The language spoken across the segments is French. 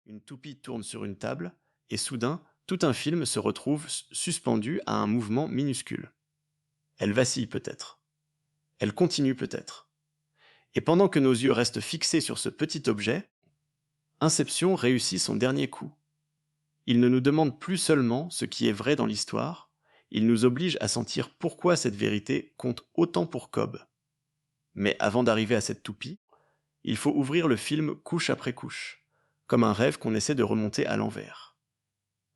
Une toupie tourne sur une table, et soudain, tout un film se retrouve suspendu à un mouvement minuscule. Elle vacille peut-être. Elle continue peut-être. Et pendant que nos yeux restent fixés sur ce petit objet, Inception réussit son dernier coup. Il ne nous demande plus seulement ce qui est vrai dans l'histoire, il nous oblige à sentir pourquoi cette vérité compte autant pour Cobb. Mais avant d'arriver à cette toupie, il faut ouvrir le film couche après couche, comme un rêve qu'on essaie de remonter à l'envers.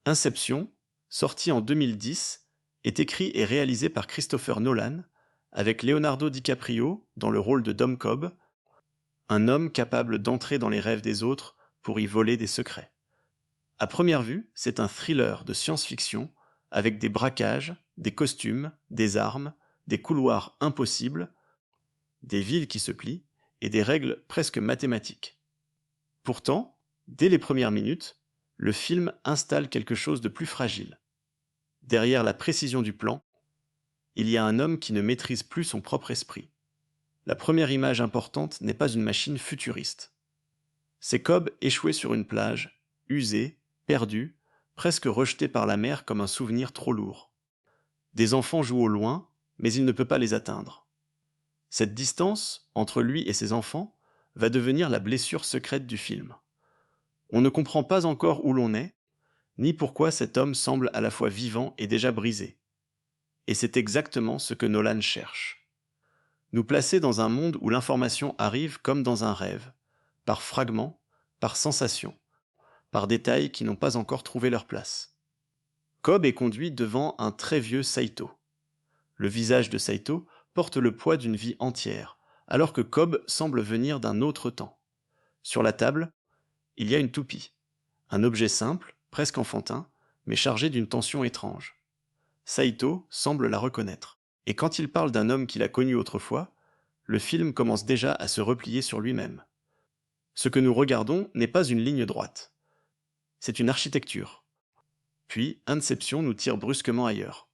Inception, sorti en 2010, est écrit et réalisé par Christopher Nolan, avec Leonardo DiCaprio dans le rôle de Dom Cobb, un homme capable d'entrer dans les rêves des autres pour y voler des secrets. À première vue, c'est un thriller de science-fiction avec des braquages, des costumes, des armes, des couloirs impossibles, des villes qui se plient et des règles presque mathématiques. Pourtant, dès les premières minutes, le film installe quelque chose de plus fragile. Derrière la précision du plan, il y a un homme qui ne maîtrise plus son propre esprit. La première image importante n'est pas une machine futuriste. C'est Cobb échoué sur une plage, usé, perdu, presque rejeté par la mer comme un souvenir trop lourd. Des enfants jouent au loin, mais il ne peut pas les atteindre. Cette distance, entre lui et ses enfants, va devenir la blessure secrète du film. On ne comprend pas encore où l'on est, ni pourquoi cet homme semble à la fois vivant et déjà brisé. Et c'est exactement ce que Nolan cherche. Nous placer dans un monde où l'information arrive comme dans un rêve, par fragments, par sensations, par détails qui n'ont pas encore trouvé leur place. Cobb est conduit devant un très vieux Saito. Le visage de Saito porte le poids d'une vie entière, alors que Cobb semble venir d'un autre temps. Sur la table, il y a une toupie, un objet simple, presque enfantin, mais chargé d'une tension étrange. Saito semble la reconnaître, et quand il parle d'un homme qu'il a connu autrefois, le film commence déjà à se replier sur lui-même. Ce que nous regardons n'est pas une ligne droite, c'est une architecture. Puis, Inception nous tire brusquement ailleurs.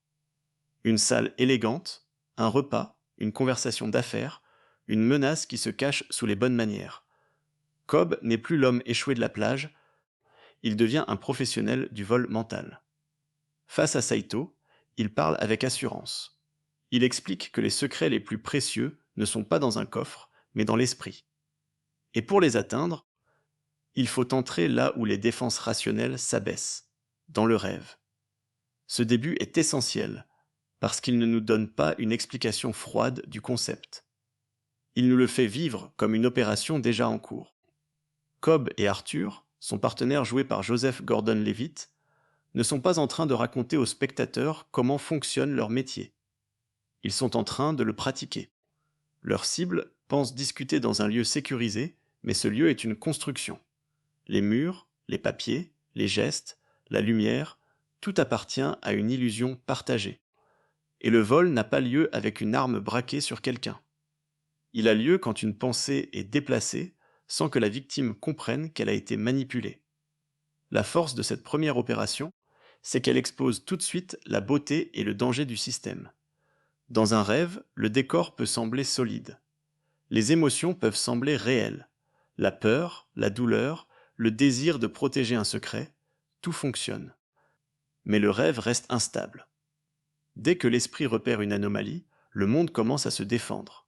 Une salle élégante, un repas, une conversation d'affaires, une menace qui se cache sous les bonnes manières. Cobb n'est plus l'homme échoué de la plage, il devient un professionnel du vol mental. Face à Saito, il parle avec assurance. Il explique que les secrets les plus précieux ne sont pas dans un coffre, mais dans l'esprit. Et pour les atteindre, il faut entrer là où les défenses rationnelles s'abaissent, dans le rêve. Ce début est essentiel, parce qu'il ne nous donne pas une explication froide du concept. Il nous le fait vivre comme une opération déjà en cours. Cobb et Arthur, son partenaire joué par Joseph Gordon-Levitt, ne sont pas en train de raconter aux spectateurs comment fonctionne leur métier. Ils sont en train de le pratiquer. Leur cible pense discuter dans un lieu sécurisé, mais ce lieu est une construction. Les murs, les papiers, les gestes, la lumière, tout appartient à une illusion partagée. Et le vol n'a pas lieu avec une arme braquée sur quelqu'un. Il a lieu quand une pensée est déplacée sans que la victime comprenne qu'elle a été manipulée. La force de cette première opération, c'est qu'elle expose tout de suite la beauté et le danger du système. Dans un rêve, le décor peut sembler solide. Les émotions peuvent sembler réelles. La peur, la douleur, le désir de protéger un secret, tout fonctionne. Mais le rêve reste instable. Dès que l'esprit repère une anomalie, le monde commence à se défendre.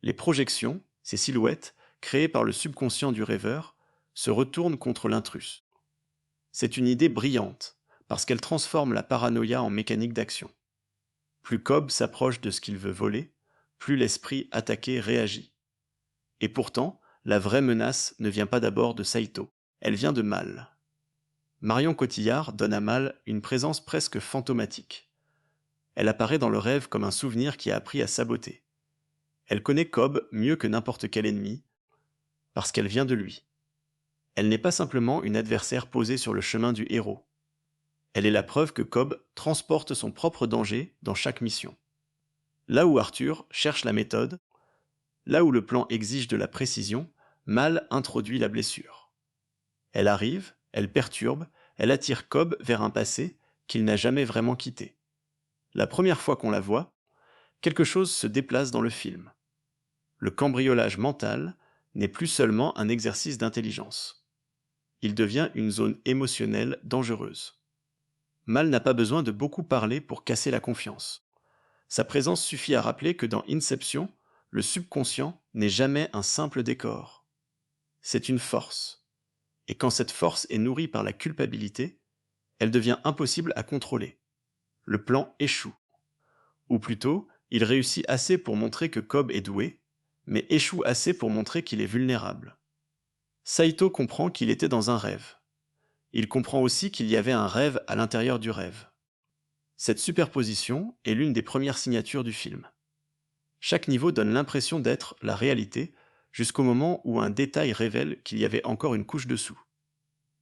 Les projections, ces silhouettes, créées par le subconscient du rêveur, se retournent contre l'intrus. C'est une idée brillante, parce qu'elle transforme la paranoïa en mécanique d'action. Plus Cobb s'approche de ce qu'il veut voler, plus l'esprit attaqué réagit. Et pourtant, la vraie menace ne vient pas d'abord de Saito, elle vient de Mal. Marion Cotillard donne à Mal une présence presque fantomatique. Elle apparaît dans le rêve comme un souvenir qui a appris à saboter. Elle connaît Cobb mieux que n'importe quel ennemi, parce qu'elle vient de lui. Elle n'est pas simplement une adversaire posée sur le chemin du héros. Elle est la preuve que Cobb transporte son propre danger dans chaque mission. Là où Arthur cherche la méthode, là où le plan exige de la précision, Mal introduit la blessure. Elle arrive, elle perturbe, elle attire Cobb vers un passé qu'il n'a jamais vraiment quitté. La première fois qu'on la voit, quelque chose se déplace dans le film. Le cambriolage mental n'est plus seulement un exercice d'intelligence. il devient une zone émotionnelle dangereuse. Mal n'a pas besoin de beaucoup parler pour casser la confiance. Sa présence suffit à rappeler que dans Inception, le subconscient n'est jamais un simple décor. C'est une force. Et quand cette force est nourrie par la culpabilité, elle devient impossible à contrôler. Le plan échoue. Ou plutôt, il réussit assez pour montrer que Cobb est doué, mais échoue assez pour montrer qu'il est vulnérable. Saito comprend qu'il était dans un rêve. Il comprend aussi qu'il y avait un rêve à l'intérieur du rêve. Cette superposition est l'une des premières signatures du film. Chaque niveau donne l'impression d'être la réalité jusqu'au moment où un détail révèle qu'il y avait encore une couche dessous.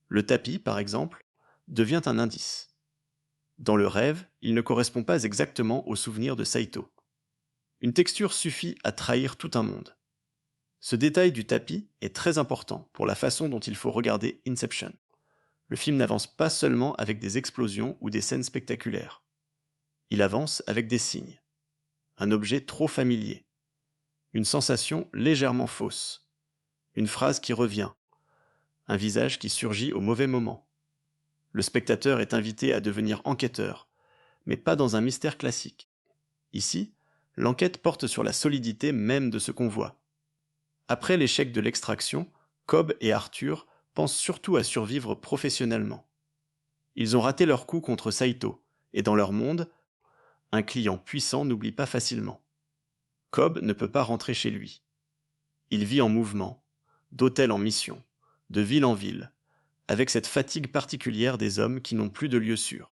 Le tapis, par exemple, devient un indice. Dans le rêve, il ne correspond pas exactement au souvenir de Saito. Une texture suffit à trahir tout un monde. Ce détail du tapis est très important pour la façon dont il faut regarder Inception. Le film n'avance pas seulement avec des explosions ou des scènes spectaculaires. Il avance avec des signes. Un objet trop familier. Une sensation légèrement fausse. Une phrase qui revient. Un visage qui surgit au mauvais moment. Le spectateur est invité à devenir enquêteur, mais pas dans un mystère classique. Ici, l'enquête porte sur la solidité même de ce qu'on voit. Après l'échec de l'extraction, Cobb et Arthur pensent surtout à survivre professionnellement. Ils ont raté leur coup contre Saito, et dans leur monde, un client puissant n'oublie pas facilement. Cobb ne peut pas rentrer chez lui. Il vit en mouvement, d'hôtel en mission, de ville en ville, avec cette fatigue particulière des hommes qui n'ont plus de lieu sûr.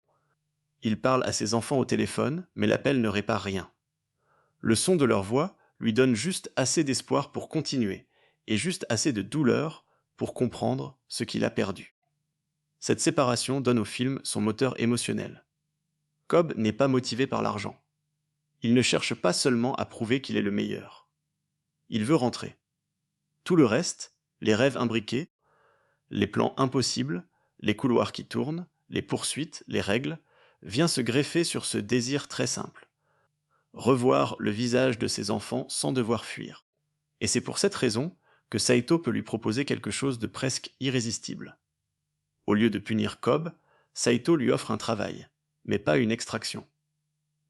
Il parle à ses enfants au téléphone, mais l'appel ne répare rien. Le son de leur voix lui donne juste assez d'espoir pour continuer, et juste assez de douleur pour comprendre ce qu'il a perdu. Cette séparation donne au film son moteur émotionnel. Cobb n'est pas motivé par l'argent. Il ne cherche pas seulement à prouver qu'il est le meilleur. Il veut rentrer. Tout le reste, les rêves imbriqués, les plans impossibles, les couloirs qui tournent, les poursuites, les règles, vient se greffer sur ce désir très simple. Revoir le visage de ses enfants sans devoir fuir. Et c'est pour cette raison que Saito peut lui proposer quelque chose de presque irrésistible. Au lieu de punir Cobb, Saito lui offre un travail, mais pas une extraction.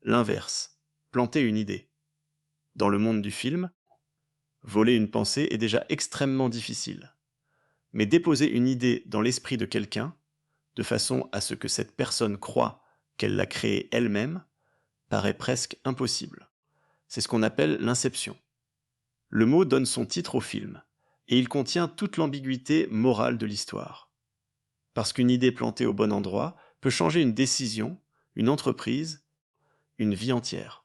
L'inverse, planter une idée. Dans le monde du film, voler une pensée est déjà extrêmement difficile. Mais déposer une idée dans l'esprit de quelqu'un, de façon à ce que cette personne croie qu'elle l'a créée elle-même, paraît presque impossible. C'est ce qu'on appelle l'inception. Le mot donne son titre au film, et il contient toute l'ambiguïté morale de l'histoire. Parce qu'une idée plantée au bon endroit peut changer une décision, une entreprise, une vie entière.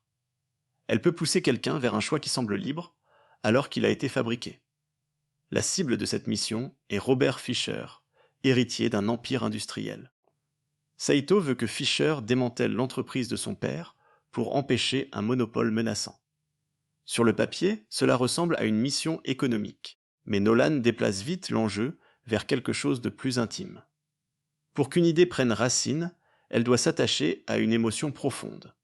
Elle peut pousser quelqu'un vers un choix qui semble libre, alors qu'il a été fabriqué. La cible de cette mission est Robert Fisher, héritier d'un empire industriel. Saito veut que Fisher démantèle l'entreprise de son père pour empêcher un monopole menaçant. Sur le papier, cela ressemble à une mission économique, mais Nolan déplace vite l'enjeu vers quelque chose de plus intime. Pour qu'une idée prenne racine, elle doit s'attacher à une émotion profonde.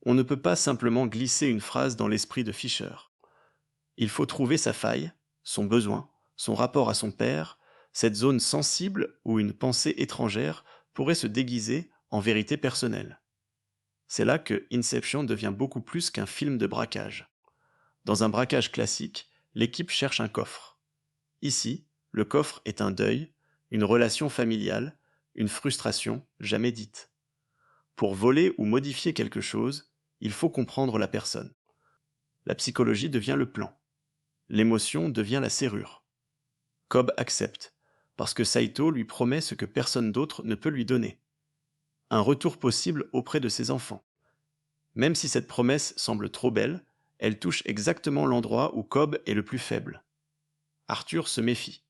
On ne peut pas simplement glisser une phrase dans l'esprit de Fisher. Il faut trouver sa faille, son besoin, son rapport à son père, cette zone sensible où une pensée étrangère pourrait se déguiser en vérité personnelle. C'est là que Inception devient beaucoup plus qu'un film de braquage. Dans un braquage classique, l'équipe cherche un coffre. Ici, le coffre est un deuil, une relation familiale, une frustration jamais dite. Pour voler ou modifier quelque chose, il faut comprendre la personne. La psychologie devient le plan. L'émotion devient la serrure. Cobb accepte, parce que Saito lui promet ce que personne d'autre ne peut lui donner. Un retour possible auprès de ses enfants. Même si cette promesse semble trop belle, elle touche exactement l'endroit où Cobb est le plus faible. Arthur se méfie.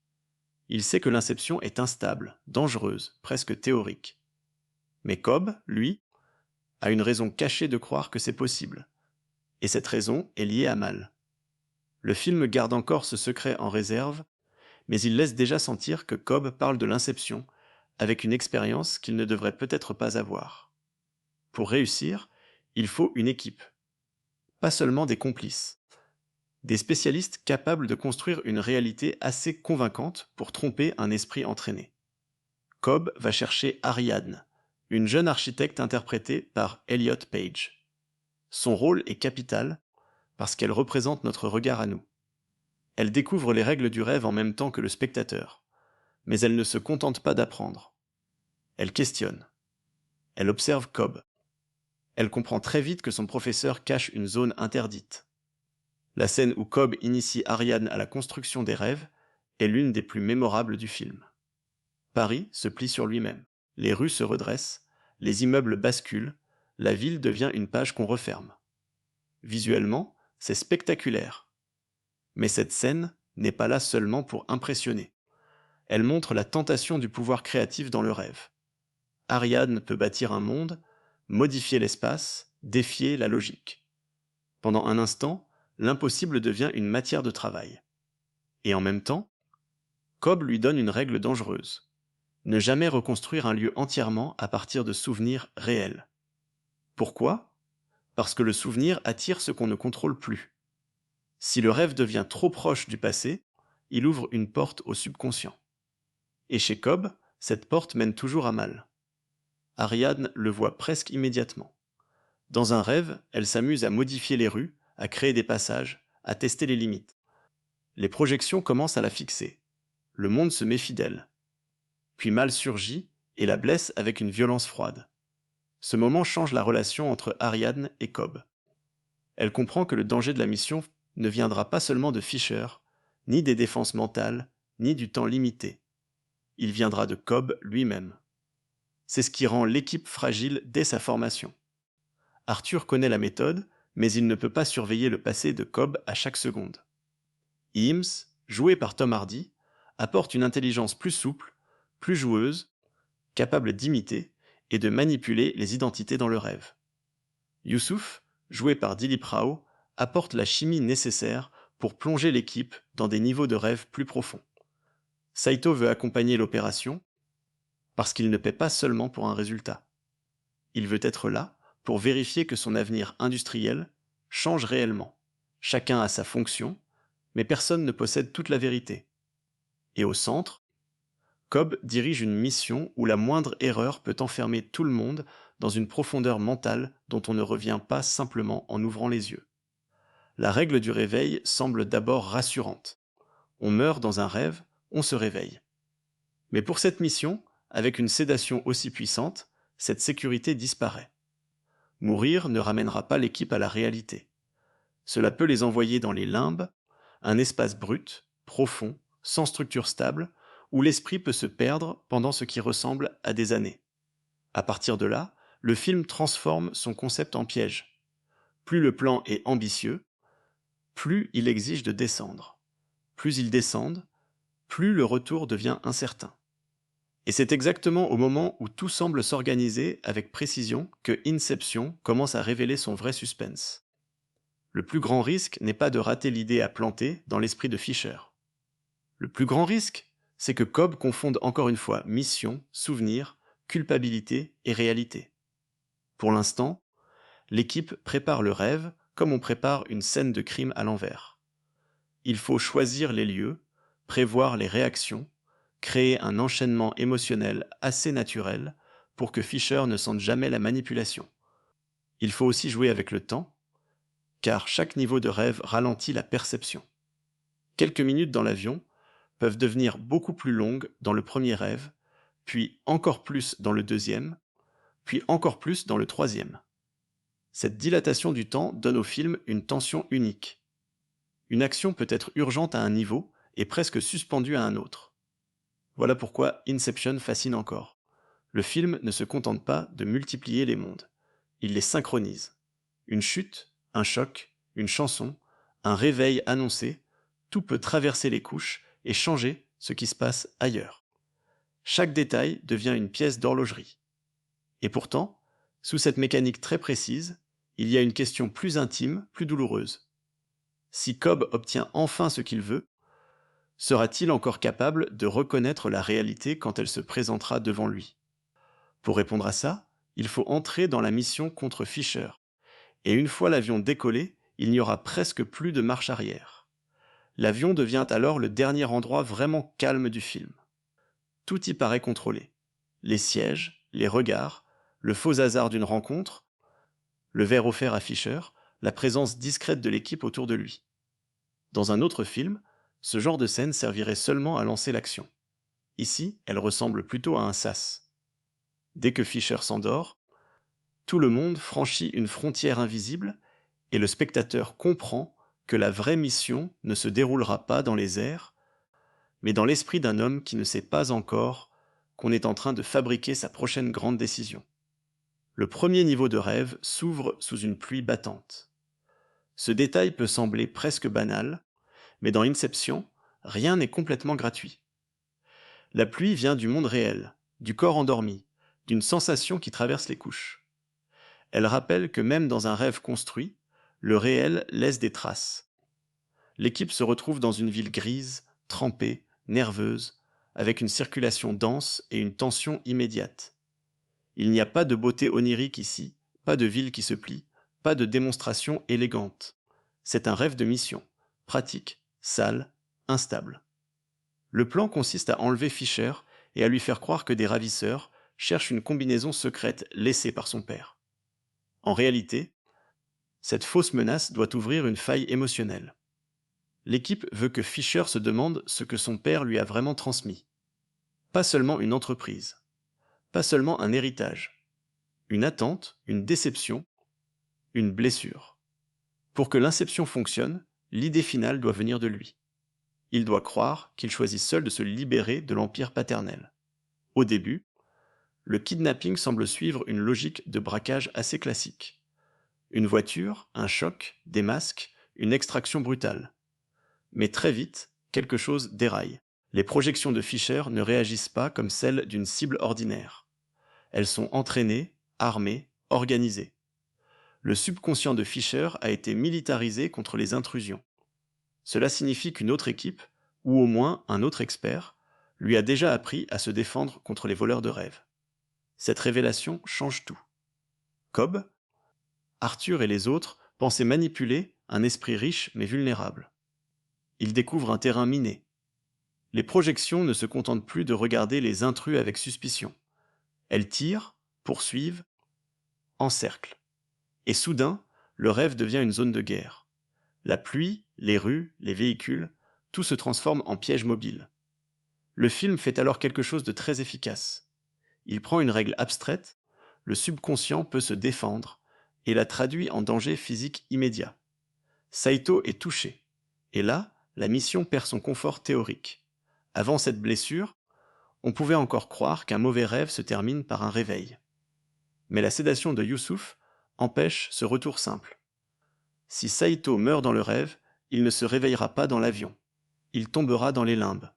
Il sait que l'inception est instable, dangereuse, presque théorique. Mais Cobb, lui, a une raison cachée de croire que c'est possible. Et cette raison est liée à Mal. Le film garde encore ce secret en réserve, mais il laisse déjà sentir que Cobb parle de l'inception avec une expérience qu'il ne devrait peut-être pas avoir. Pour réussir, il faut une équipe. Pas seulement des complices. Des spécialistes capables de construire une réalité assez convaincante pour tromper un esprit entraîné. Cobb va chercher Ariadne, une jeune architecte interprétée par Elliot Page. Son rôle est capital parce qu'elle représente notre regard à nous. Elle découvre les règles du rêve en même temps que le spectateur, mais elle ne se contente pas d'apprendre. Elle questionne. Elle observe Cobb. Elle comprend très vite que son professeur cache une zone interdite. La scène où Cobb initie Ariadne à la construction des rêves est l'une des plus mémorables du film. Paris se plie sur lui-même, les rues se redressent, les immeubles basculent, la ville devient une page qu'on referme. Visuellement, c'est spectaculaire. Mais cette scène n'est pas là seulement pour impressionner. Elle montre la tentation du pouvoir créatif dans le rêve. Ariadne peut bâtir un monde, modifier l'espace, défier la logique. Pendant un instant, l'impossible devient une matière de travail. Et en même temps, Cobb lui donne une règle dangereuse. Ne jamais reconstruire un lieu entièrement à partir de souvenirs réels. Pourquoi ? Parce que le souvenir attire ce qu'on ne contrôle plus. Si le rêve devient trop proche du passé, il ouvre une porte au subconscient. Et chez Cobb, cette porte mène toujours à mal. Ariadne le voit presque immédiatement. Dans un rêve, elle s'amuse à modifier les rues, à créer des passages, à tester les limites. Les projections commencent à la fixer. Le monde se méfie d'elle. Puis mal surgit et la blesse avec une violence froide. Ce moment change la relation entre Ariadne et Cobb. Elle comprend que le danger de la mission ne viendra pas seulement de Fisher, ni des défenses mentales, ni du temps limité. Il viendra de Cobb lui-même. C'est ce qui rend l'équipe fragile dès sa formation. Arthur connaît la méthode, mais il ne peut pas surveiller le passé de Cobb à chaque seconde. Eames, joué par Tom Hardy, apporte une intelligence plus souple, plus joueuse, capable d'imiter et de manipuler les identités dans le rêve. Youssouf, joué par Dilip Rao, apporte la chimie nécessaire pour plonger l'équipe dans des niveaux de rêve plus profonds. Saito veut accompagner l'opération parce qu'il ne paie pas seulement pour un résultat. Il veut être là pour vérifier que son avenir industriel change réellement. Chacun a sa fonction, mais personne ne possède toute la vérité. Et au centre, Cobb dirige une mission où la moindre erreur peut enfermer tout le monde dans une profondeur mentale dont on ne revient pas simplement en ouvrant les yeux. La règle du réveil semble d'abord rassurante. On meurt dans un rêve, on se réveille. Mais pour cette mission, avec une sédation aussi puissante, cette sécurité disparaît. Mourir ne ramènera pas l'équipe à la réalité. Cela peut les envoyer dans les limbes, un espace brut, profond, sans structure stable, où l'esprit peut se perdre pendant ce qui ressemble à des années. À partir de là, le film transforme son concept en piège. Plus le plan est ambitieux, plus il exige de descendre. Plus ils descendent, plus le retour devient incertain. Et c'est exactement au moment où tout semble s'organiser avec précision que Inception commence à révéler son vrai suspense. Le plus grand risque n'est pas de rater l'idée à planter dans l'esprit de Fisher. Le plus grand risque, c'est que Cobb confonde encore une fois mission, souvenir, culpabilité et réalité. Pour l'instant, l'équipe prépare le rêve comme on prépare une scène de crime à l'envers. Il faut choisir les lieux, prévoir les réactions, créer un enchaînement émotionnel assez naturel pour que Fisher ne sente jamais la manipulation. Il faut aussi jouer avec le temps, car chaque niveau de rêve ralentit la perception. Quelques minutes dans l'avion peuvent devenir beaucoup plus longues dans le premier rêve, puis encore plus dans le deuxième, puis encore plus dans le troisième. Cette dilatation du temps donne au film une tension unique. Une action peut être urgente à un niveau et presque suspendue à un autre. Voilà pourquoi Inception fascine encore. Le film ne se contente pas de multiplier les mondes. Il les synchronise. Une chute, un choc, une chanson, un réveil annoncé, tout peut traverser les couches et changer ce qui se passe ailleurs. Chaque détail devient une pièce d'horlogerie. Et pourtant, sous cette mécanique très précise, il y a une question plus intime, plus douloureuse. Si Cobb obtient enfin ce qu'il veut, sera-t-il encore capable de reconnaître la réalité quand elle se présentera devant lui ? Pour répondre à ça, il faut entrer dans la mission contre Fisher. Et une fois l'avion décollé, il n'y aura presque plus de marche arrière. L'avion devient alors le dernier endroit vraiment calme du film. Tout y paraît contrôlé. Les sièges, les regards, le faux hasard d'une rencontre, le verre offert à Fisher, la présence discrète de l'équipe autour de lui. Dans un autre film, ce genre de scène servirait seulement à lancer l'action. Ici, elle ressemble plutôt à un sas. Dès que Fisher s'endort, tout le monde franchit une frontière invisible et le spectateur comprend que la vraie mission ne se déroulera pas dans les airs, mais dans l'esprit d'un homme qui ne sait pas encore qu'on est en train de fabriquer sa prochaine grande décision. Le premier niveau de rêve s'ouvre sous une pluie battante. Ce détail peut sembler presque banal, mais dans Inception, rien n'est complètement gratuit. La pluie vient du monde réel, du corps endormi, d'une sensation qui traverse les couches. Elle rappelle que même dans un rêve construit, le réel laisse des traces. L'équipe se retrouve dans une ville grise, trempée, nerveuse, avec une circulation dense et une tension immédiate. Il n'y a pas de beauté onirique ici, pas de ville qui se plie, pas de démonstration élégante. C'est un rêve de mission, pratique, sale, instable. Le plan consiste à enlever Fisher et à lui faire croire que des ravisseurs cherchent une combinaison secrète laissée par son père. En réalité, cette fausse menace doit ouvrir une faille émotionnelle. L'équipe veut que Fisher se demande ce que son père lui a vraiment transmis. Pas seulement une entreprise, pas seulement un héritage, une attente, une déception, une blessure. Pour que l'inception fonctionne, l'idée finale doit venir de lui. Il doit croire qu'il choisit seul de se libérer de l'empire paternel. Au début, le kidnapping semble suivre une logique de braquage assez classique. Une voiture, un choc, des masques, une extraction brutale. Mais très vite, quelque chose déraille. Les projections de Fisher ne réagissent pas comme celles d'une cible ordinaire. Elles sont entraînées, armées, organisées. Le subconscient de Fisher a été militarisé contre les intrusions. Cela signifie qu'une autre équipe, ou au moins un autre expert, lui a déjà appris à se défendre contre les voleurs de rêves. Cette révélation change tout. Cobb, Arthur et les autres pensaient manipuler un esprit riche mais vulnérable. Ils découvrent un terrain miné. Les projections ne se contentent plus de regarder les intrus avec suspicion. Elles tirent, poursuivent, encerclent. Et soudain, le rêve devient une zone de guerre. La pluie, les rues, les véhicules, tout se transforme en piège mobile. Le film fait alors quelque chose de très efficace. Il prend une règle abstraite, le subconscient peut se défendre, et la traduit en danger physique immédiat. Saito est touché, et là, la mission perd son confort théorique. Avant cette blessure, on pouvait encore croire qu'un mauvais rêve se termine par un réveil. Mais la sédation de Youssouf empêche ce retour simple. Si Saito meurt dans le rêve, il ne se réveillera pas dans l'avion. Il tombera dans les limbes.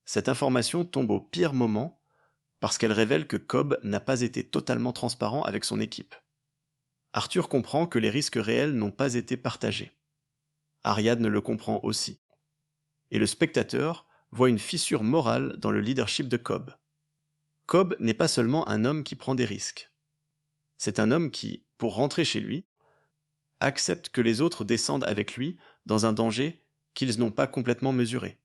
Cette information tombe au pire moment parce qu'elle révèle que Cobb n'a pas été totalement transparent avec son équipe. Arthur comprend que les risques réels n'ont pas été partagés. Ariadne le comprend aussi. Et le spectateur voit une fissure morale dans le leadership de Cobb. Cobb n'est pas seulement un homme qui prend des risques. C'est un homme qui, pour rentrer chez lui, accepte que les autres descendent avec lui dans un danger qu'ils n'ont pas complètement mesuré.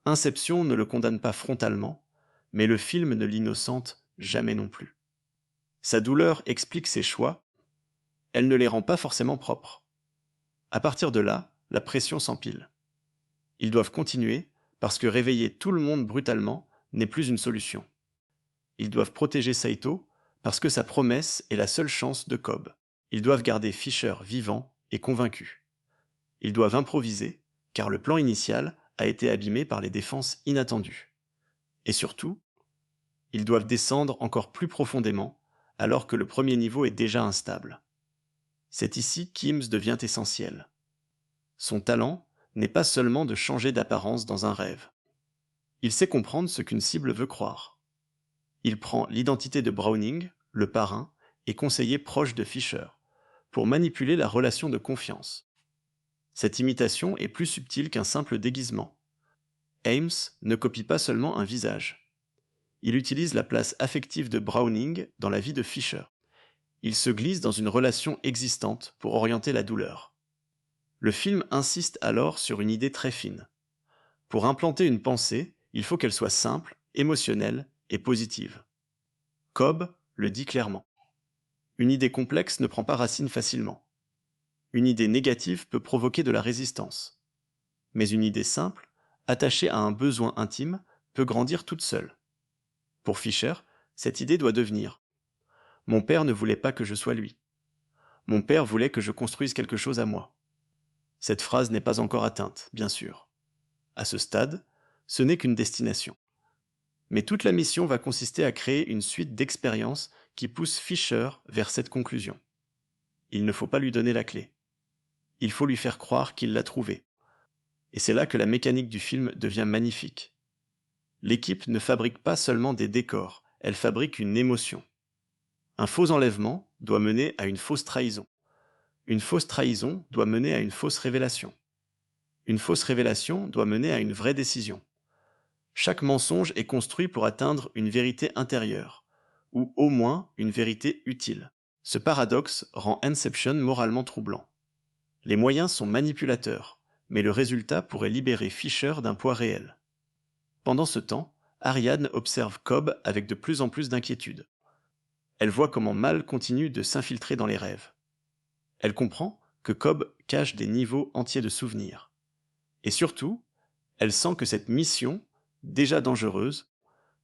Inception ne le condamne pas frontalement, mais le film ne l'innocente jamais non plus. Sa douleur explique ses choix, elle ne les rend pas forcément propres. À partir de là, la pression s'empile. Ils doivent continuer parce que réveiller tout le monde brutalement n'est plus une solution. Ils doivent protéger Saito parce que sa promesse est la seule chance de Cobb. Ils doivent garder Fisher vivant et convaincu. Ils doivent improviser car le plan initial a été abîmé par les défenses inattendues. Et surtout, ils doivent descendre encore plus profondément alors que le premier niveau est déjà instable. C'est ici qu'Ims devient essentiel. Son talent n'est pas seulement de changer d'apparence dans un rêve. Il sait comprendre ce qu'une cible veut croire. Il prend l'identité de Browning, le parrain, et conseiller proche de Fisher, pour manipuler la relation de confiance. Cette imitation est plus subtile qu'un simple déguisement. Ames ne copie pas seulement un visage. Il utilise la place affective de Browning dans la vie de Fisher. Il se glisse dans une relation existante pour orienter la douleur. Le film insiste alors sur une idée très fine. Pour implanter une pensée, il faut qu'elle soit simple, émotionnelle et positive. Cobb le dit clairement. Une idée complexe ne prend pas racine facilement. Une idée négative peut provoquer de la résistance. Mais une idée simple, attachée à un besoin intime, peut grandir toute seule. Pour Fischer, cette idée doit devenir: mon père ne voulait pas que je sois lui. Mon père voulait que je construise quelque chose à moi. Cette phrase n'est pas encore atteinte, bien sûr. À ce stade, ce n'est qu'une destination. Mais toute la mission va consister à créer une suite d'expériences qui poussent Fischer vers cette conclusion. Il ne faut pas lui donner la clé. Il faut lui faire croire qu'il l'a trouvée. Et c'est là que la mécanique du film devient magnifique. L'équipe ne fabrique pas seulement des décors, elle fabrique une émotion. Un faux enlèvement doit mener à une fausse trahison. Une fausse trahison doit mener à une fausse révélation. Une fausse révélation doit mener à une vraie décision. Chaque mensonge est construit pour atteindre une vérité intérieure, ou au moins une vérité utile. Ce paradoxe rend Inception moralement troublant. Les moyens sont manipulateurs, mais le résultat pourrait libérer Fischer d'un poids réel. Pendant ce temps, Ariadne observe Cobb avec de plus en plus d'inquiétude. Elle voit comment Mal continue de s'infiltrer dans les rêves. Elle comprend que Cobb cache des niveaux entiers de souvenirs. Et surtout, elle sent que cette mission, déjà dangereuse,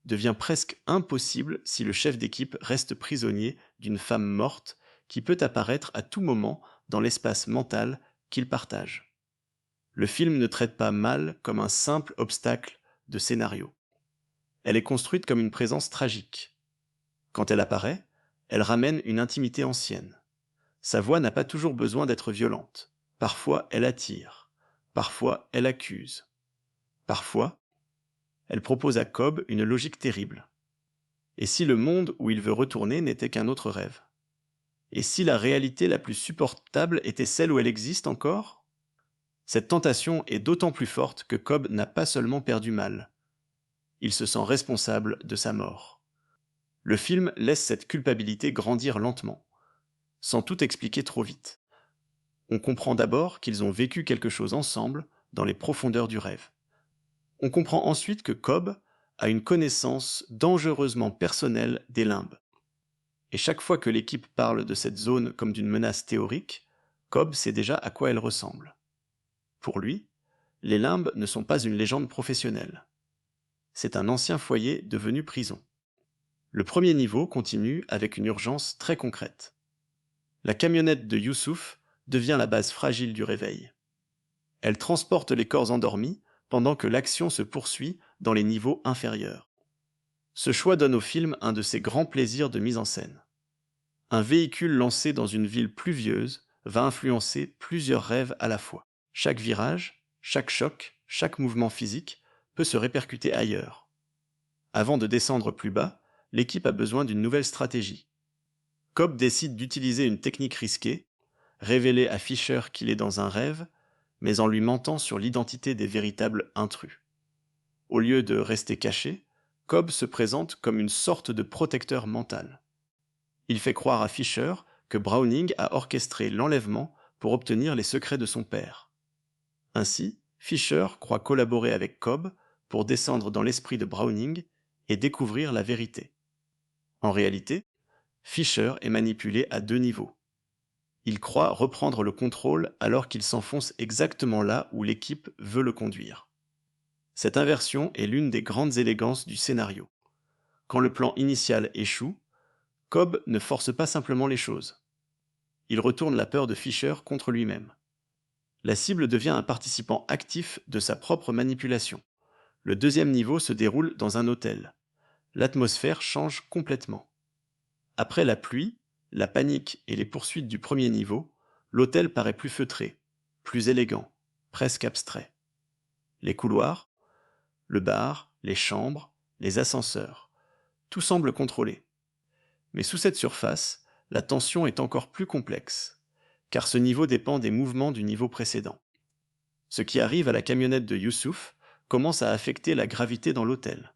devient presque impossible si le chef d'équipe reste prisonnier d'une femme morte qui peut apparaître à tout moment dans l'espace mental qu'ils partagent. Le film ne traite pas Mal comme un simple obstacle de scénario. Elle est construite comme une présence tragique. Quand elle apparaît, elle ramène une intimité ancienne. Sa voix n'a pas toujours besoin d'être violente. Parfois, elle attire. Parfois, elle accuse. Parfois, elle propose à Cobb une logique terrible. Et si le monde où il veut retourner n'était qu'un autre rêve? Et si la réalité la plus supportable était celle où elle existe encore? Cette tentation est d'autant plus forte que Cobb n'a pas seulement perdu Mal. Il se sent responsable de sa mort. Le film laisse cette culpabilité grandir lentement, sans tout expliquer trop vite. On comprend d'abord qu'ils ont vécu quelque chose ensemble dans les profondeurs du rêve. On comprend ensuite que Cobb a une connaissance dangereusement personnelle des limbes. Et chaque fois que l'équipe parle de cette zone comme d'une menace théorique, Cobb sait déjà à quoi elle ressemble. Pour lui, les limbes ne sont pas une légende professionnelle. C'est un ancien foyer devenu prison. Le premier niveau continue avec une urgence très concrète. La camionnette de Youssouf devient la base fragile du réveil. Elle transporte les corps endormis pendant que l'action se poursuit dans les niveaux inférieurs. Ce choix donne au film un de ses grands plaisirs de mise en scène. Un véhicule lancé dans une ville pluvieuse va influencer plusieurs rêves à la fois. Chaque virage, chaque choc, chaque mouvement physique peut se répercuter ailleurs. Avant de descendre plus bas, l'équipe a besoin d'une nouvelle stratégie. Cobb décide d'utiliser une technique risquée, révéler à Fischer qu'il est dans un rêve, mais en lui mentant sur l'identité des véritables intrus. Au lieu de rester caché, Cobb se présente comme une sorte de protecteur mental. Il fait croire à Fischer que Browning a orchestré l'enlèvement pour obtenir les secrets de son père. Ainsi, Fischer croit collaborer avec Cobb pour descendre dans l'esprit de Browning et découvrir la vérité. En réalité, Fischer est manipulé à deux niveaux. Il croit reprendre le contrôle alors qu'il s'enfonce exactement là où l'équipe veut le conduire. Cette inversion est l'une des grandes élégances du scénario. Quand le plan initial échoue, Cobb ne force pas simplement les choses. Il retourne la peur de Fischer contre lui-même. La cible devient un participant actif de sa propre manipulation. Le deuxième niveau se déroule dans un hôtel. L'atmosphère change complètement. Après la pluie, la panique et les poursuites du premier niveau, l'hôtel paraît plus feutré, plus élégant, presque abstrait. Les couloirs, le bar, les chambres, les ascenseurs, tout semble contrôlé. Mais sous cette surface, la tension est encore plus complexe, car ce niveau dépend des mouvements du niveau précédent. Ce qui arrive à la camionnette de Youssouf commence à affecter la gravité dans l'hôtel.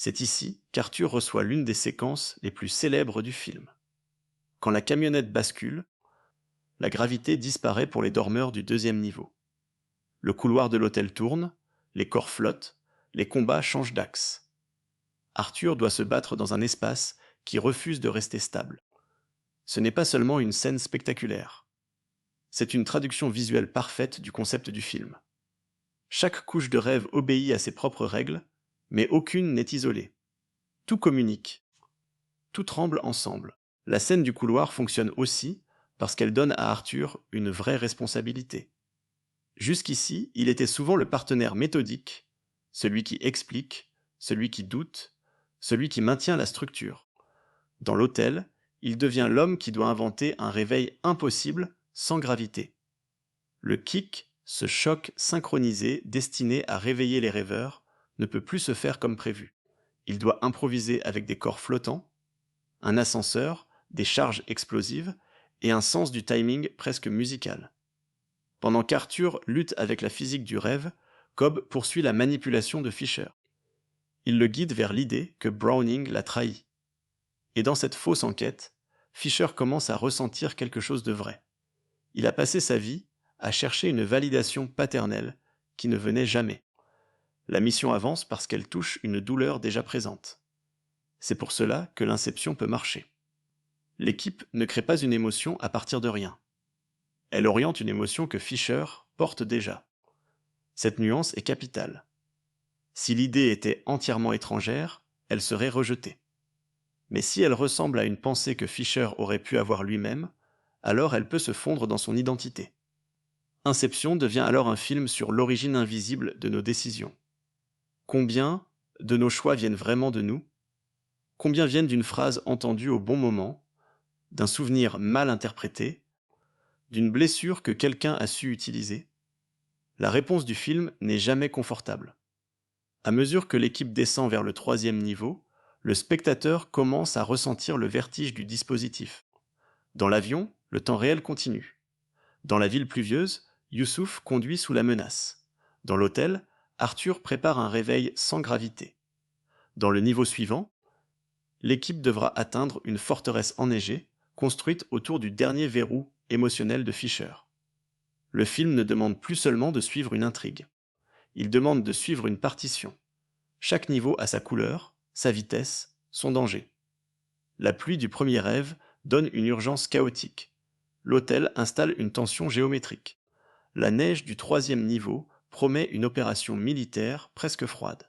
C'est ici qu'Arthur reçoit l'une des séquences les plus célèbres du film. Quand la camionnette bascule, la gravité disparaît pour les dormeurs du deuxième niveau. Le couloir de l'hôtel tourne, les corps flottent, les combats changent d'axe. Arthur doit se battre dans un espace qui refuse de rester stable. Ce n'est pas seulement une scène spectaculaire. C'est une traduction visuelle parfaite du concept du film. Chaque couche de rêve obéit à ses propres règles, mais aucune n'est isolée. Tout communique. Tout tremble ensemble. La scène du couloir fonctionne aussi parce qu'elle donne à Arthur une vraie responsabilité. Jusqu'ici, il était souvent le partenaire méthodique, celui qui explique, celui qui doute, celui qui maintient la structure. Dans l'hôtel, il devient l'homme qui doit inventer un réveil impossible sans gravité. Le kick, ce choc synchronisé destiné à réveiller les rêveurs, ne peut plus se faire comme prévu. Il doit improviser avec des corps flottants, un ascenseur, des charges explosives et un sens du timing presque musical. Pendant qu'Arthur lutte avec la physique du rêve, Cobb poursuit la manipulation de Fisher. Il le guide vers l'idée que Browning l'a trahi. Et dans cette fausse enquête, Fisher commence à ressentir quelque chose de vrai. Il a passé sa vie à chercher une validation paternelle qui ne venait jamais. La mission avance parce qu'elle touche une douleur déjà présente. C'est pour cela que l'inception peut marcher. L'équipe ne crée pas une émotion à partir de rien. Elle oriente une émotion que Fisher porte déjà. Cette nuance est capitale. Si l'idée était entièrement étrangère, elle serait rejetée. Mais si elle ressemble à une pensée que Fisher aurait pu avoir lui-même, alors elle peut se fondre dans son identité. Inception devient alors un film sur l'origine invisible de nos décisions. Combien de nos choix viennent vraiment de nous? Combien viennent d'une phrase entendue au bon moment, d'un souvenir mal interprété, d'une blessure que quelqu'un a su utiliser? La réponse du film n'est jamais confortable. À mesure que l'équipe descend vers le troisième niveau, le spectateur commence à ressentir le vertige du dispositif. Dans l'avion, le temps réel continue. Dans la ville pluvieuse, Youssouf conduit sous la menace. Dans l'hôtel, Arthur prépare un réveil sans gravité. Dans le niveau suivant, l'équipe devra atteindre une forteresse enneigée construite autour du dernier verrou émotionnel de Fisher. Le film ne demande plus seulement de suivre une intrigue. Il demande de suivre une partition. Chaque niveau a sa couleur, sa vitesse, son danger. La pluie du premier rêve donne une urgence chaotique. L'hôtel installe une tension géométrique. La neige du troisième niveau promet une opération militaire presque froide.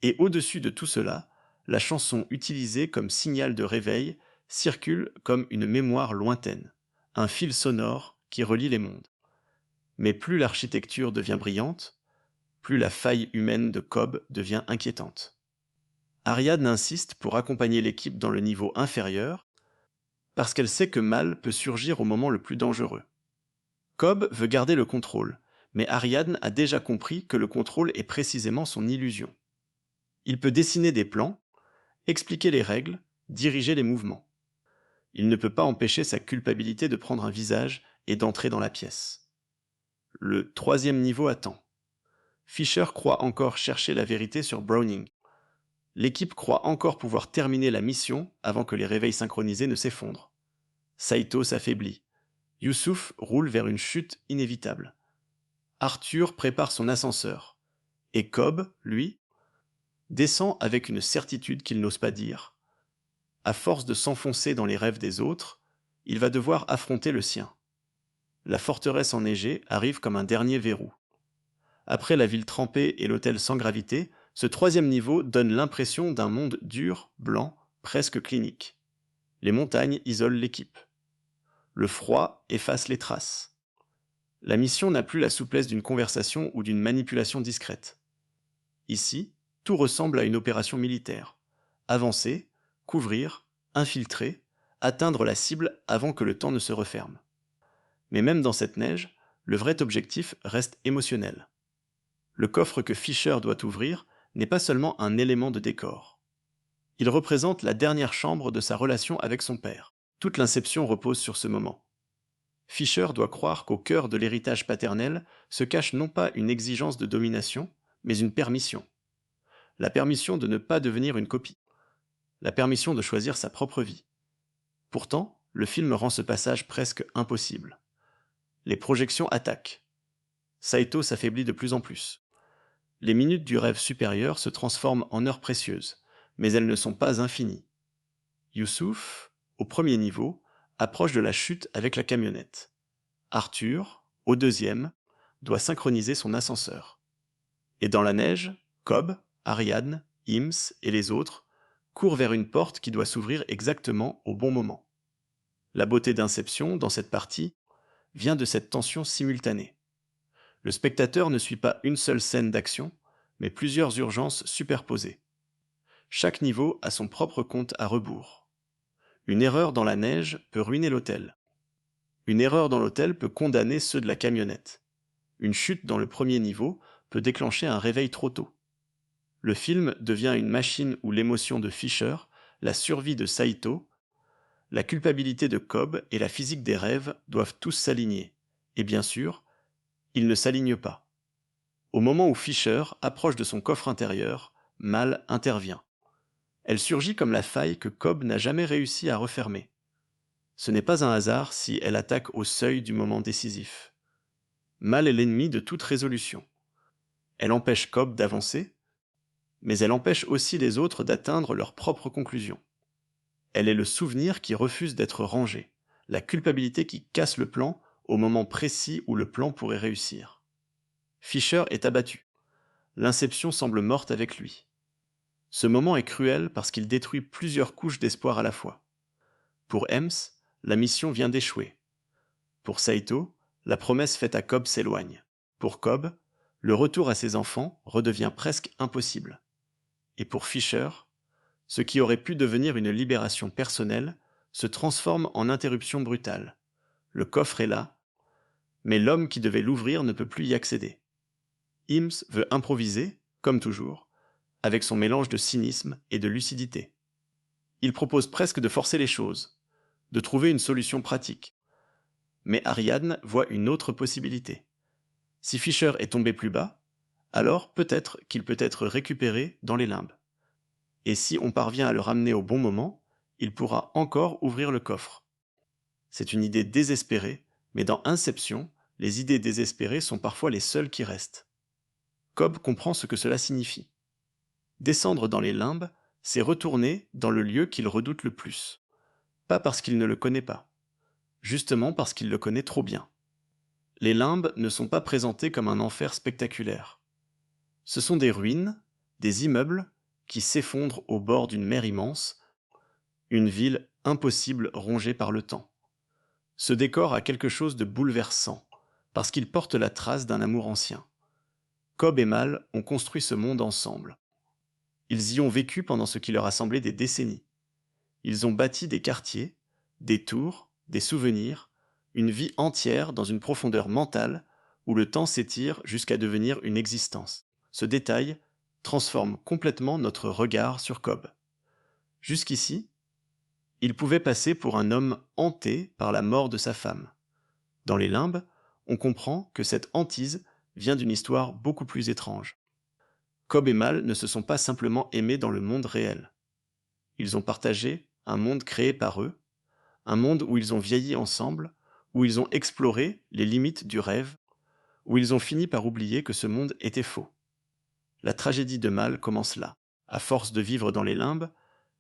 Et au-dessus de tout cela, la chanson utilisée comme signal de réveil circule comme une mémoire lointaine, un fil sonore qui relie les mondes. Mais plus l'architecture devient brillante, plus la faille humaine de Cobb devient inquiétante. Ariadne insiste pour accompagner l'équipe dans le niveau inférieur, parce qu'elle sait que mal peut surgir au moment le plus dangereux. Cobb veut garder le contrôle, mais Ariadne a déjà compris que le contrôle est précisément son illusion. Il peut dessiner des plans, expliquer les règles, diriger les mouvements. Il ne peut pas empêcher sa culpabilité de prendre un visage et d'entrer dans la pièce. Le troisième niveau attend. Fisher croit encore chercher la vérité sur Browning. L'équipe croit encore pouvoir terminer la mission avant que les réveils synchronisés ne s'effondrent. Saito s'affaiblit. Youssouf roule vers une chute inévitable. Arthur prépare son ascenseur. Et Cobb, lui, descend avec une certitude qu'il n'ose pas dire. À force de s'enfoncer dans les rêves des autres, il va devoir affronter le sien. La forteresse enneigée arrive comme un dernier verrou. Après la ville trempée et l'hôtel sans gravité, ce troisième niveau donne l'impression d'un monde dur, blanc, presque clinique. Les montagnes isolent l'équipe. Le froid efface les traces. La mission n'a plus la souplesse d'une conversation ou d'une manipulation discrète. Ici, tout ressemble à une opération militaire. Avancer, couvrir, infiltrer, atteindre la cible avant que le temps ne se referme. Mais même dans cette neige, le vrai objectif reste émotionnel. Le coffre que Fisher doit ouvrir n'est pas seulement un élément de décor. Il représente la dernière chambre de sa relation avec son père. Toute l'inception repose sur ce moment. Fisher doit croire qu'au cœur de l'héritage paternel se cache non pas une exigence de domination, mais une permission. La permission de ne pas devenir une copie. La permission de choisir sa propre vie. Pourtant, le film rend ce passage presque impossible. Les projections attaquent. Saito s'affaiblit de plus en plus. Les minutes du rêve supérieur se transforment en heures précieuses, mais elles ne sont pas infinies. Youssouf, au premier niveau, approche de la chute avec la camionnette. Arthur, au deuxième, doit synchroniser son ascenseur. Et dans la neige, Cobb, Ariadne, Ims et les autres courent vers une porte qui doit s'ouvrir exactement au bon moment. La beauté d'Inception, dans cette partie, vient de cette tension simultanée. Le spectateur ne suit pas une seule scène d'action, mais plusieurs urgences superposées. Chaque niveau a son propre compte à rebours. Une erreur dans la neige peut ruiner l'hôtel. Une erreur dans l'hôtel peut condamner ceux de la camionnette. Une chute dans le premier niveau peut déclencher un réveil trop tôt. Le film devient une machine où l'émotion de Fisher, la survie de Saito, la culpabilité de Cobb et la physique des rêves doivent tous s'aligner. Et bien sûr, ils ne s'alignent pas. Au moment où Fisher approche de son coffre intérieur, Mal intervient. Elle surgit comme la faille que Cobb n'a jamais réussi à refermer. Ce n'est pas un hasard si elle attaque au seuil du moment décisif. Mal est l'ennemi de toute résolution. Elle empêche Cobb d'avancer, mais elle empêche aussi les autres d'atteindre leurs propres conclusions. Elle est le souvenir qui refuse d'être rangé, la culpabilité qui casse le plan au moment précis où le plan pourrait réussir. Fisher est abattu. L'inception semble morte avec lui. Ce moment est cruel parce qu'il détruit plusieurs couches d'espoir à la fois. Pour Ems, la mission vient d'échouer. Pour Saito, la promesse faite à Cobb s'éloigne. Pour Cobb, le retour à ses enfants redevient presque impossible. Et pour Fisher, ce qui aurait pu devenir une libération personnelle se transforme en interruption brutale. Le coffre est là, mais l'homme qui devait l'ouvrir ne peut plus y accéder. Ims veut improviser, comme toujours, avec son mélange de cynisme et de lucidité. Il propose presque de forcer les choses, de trouver une solution pratique. Mais Ariadne voit une autre possibilité. Si Fisher est tombé plus bas, alors peut-être qu'il peut être récupéré dans les limbes. Et si on parvient à le ramener au bon moment, il pourra encore ouvrir le coffre. C'est une idée désespérée, mais dans Inception, les idées désespérées sont parfois les seules qui restent. Cobb comprend ce que cela signifie. Descendre dans les limbes, c'est retourner dans le lieu qu'il redoute le plus. Pas parce qu'il ne le connaît pas, justement parce qu'il le connaît trop bien. Les limbes ne sont pas présentées comme un enfer spectaculaire. Ce sont des ruines, des immeubles qui s'effondrent au bord d'une mer immense, une ville impossible rongée par le temps. Ce décor a quelque chose de bouleversant, parce qu'il porte la trace d'un amour ancien. Cobb et Mal ont construit ce monde ensemble. Ils y ont vécu pendant ce qui leur a semblé des décennies. Ils ont bâti des quartiers, des tours, des souvenirs, une vie entière dans une profondeur mentale où le temps s'étire jusqu'à devenir une existence. Ce détail transforme complètement notre regard sur Cobb. Jusqu'ici, il pouvait passer pour un homme hanté par la mort de sa femme. Dans les limbes, on comprend que cette hantise vient d'une histoire beaucoup plus étrange. Cobb et Mal ne se sont pas simplement aimés dans le monde réel. Ils ont partagé un monde créé par eux, un monde où ils ont vieilli ensemble, où ils ont exploré les limites du rêve, où ils ont fini par oublier que ce monde était faux. La tragédie de Mal commence là. À force de vivre dans les limbes,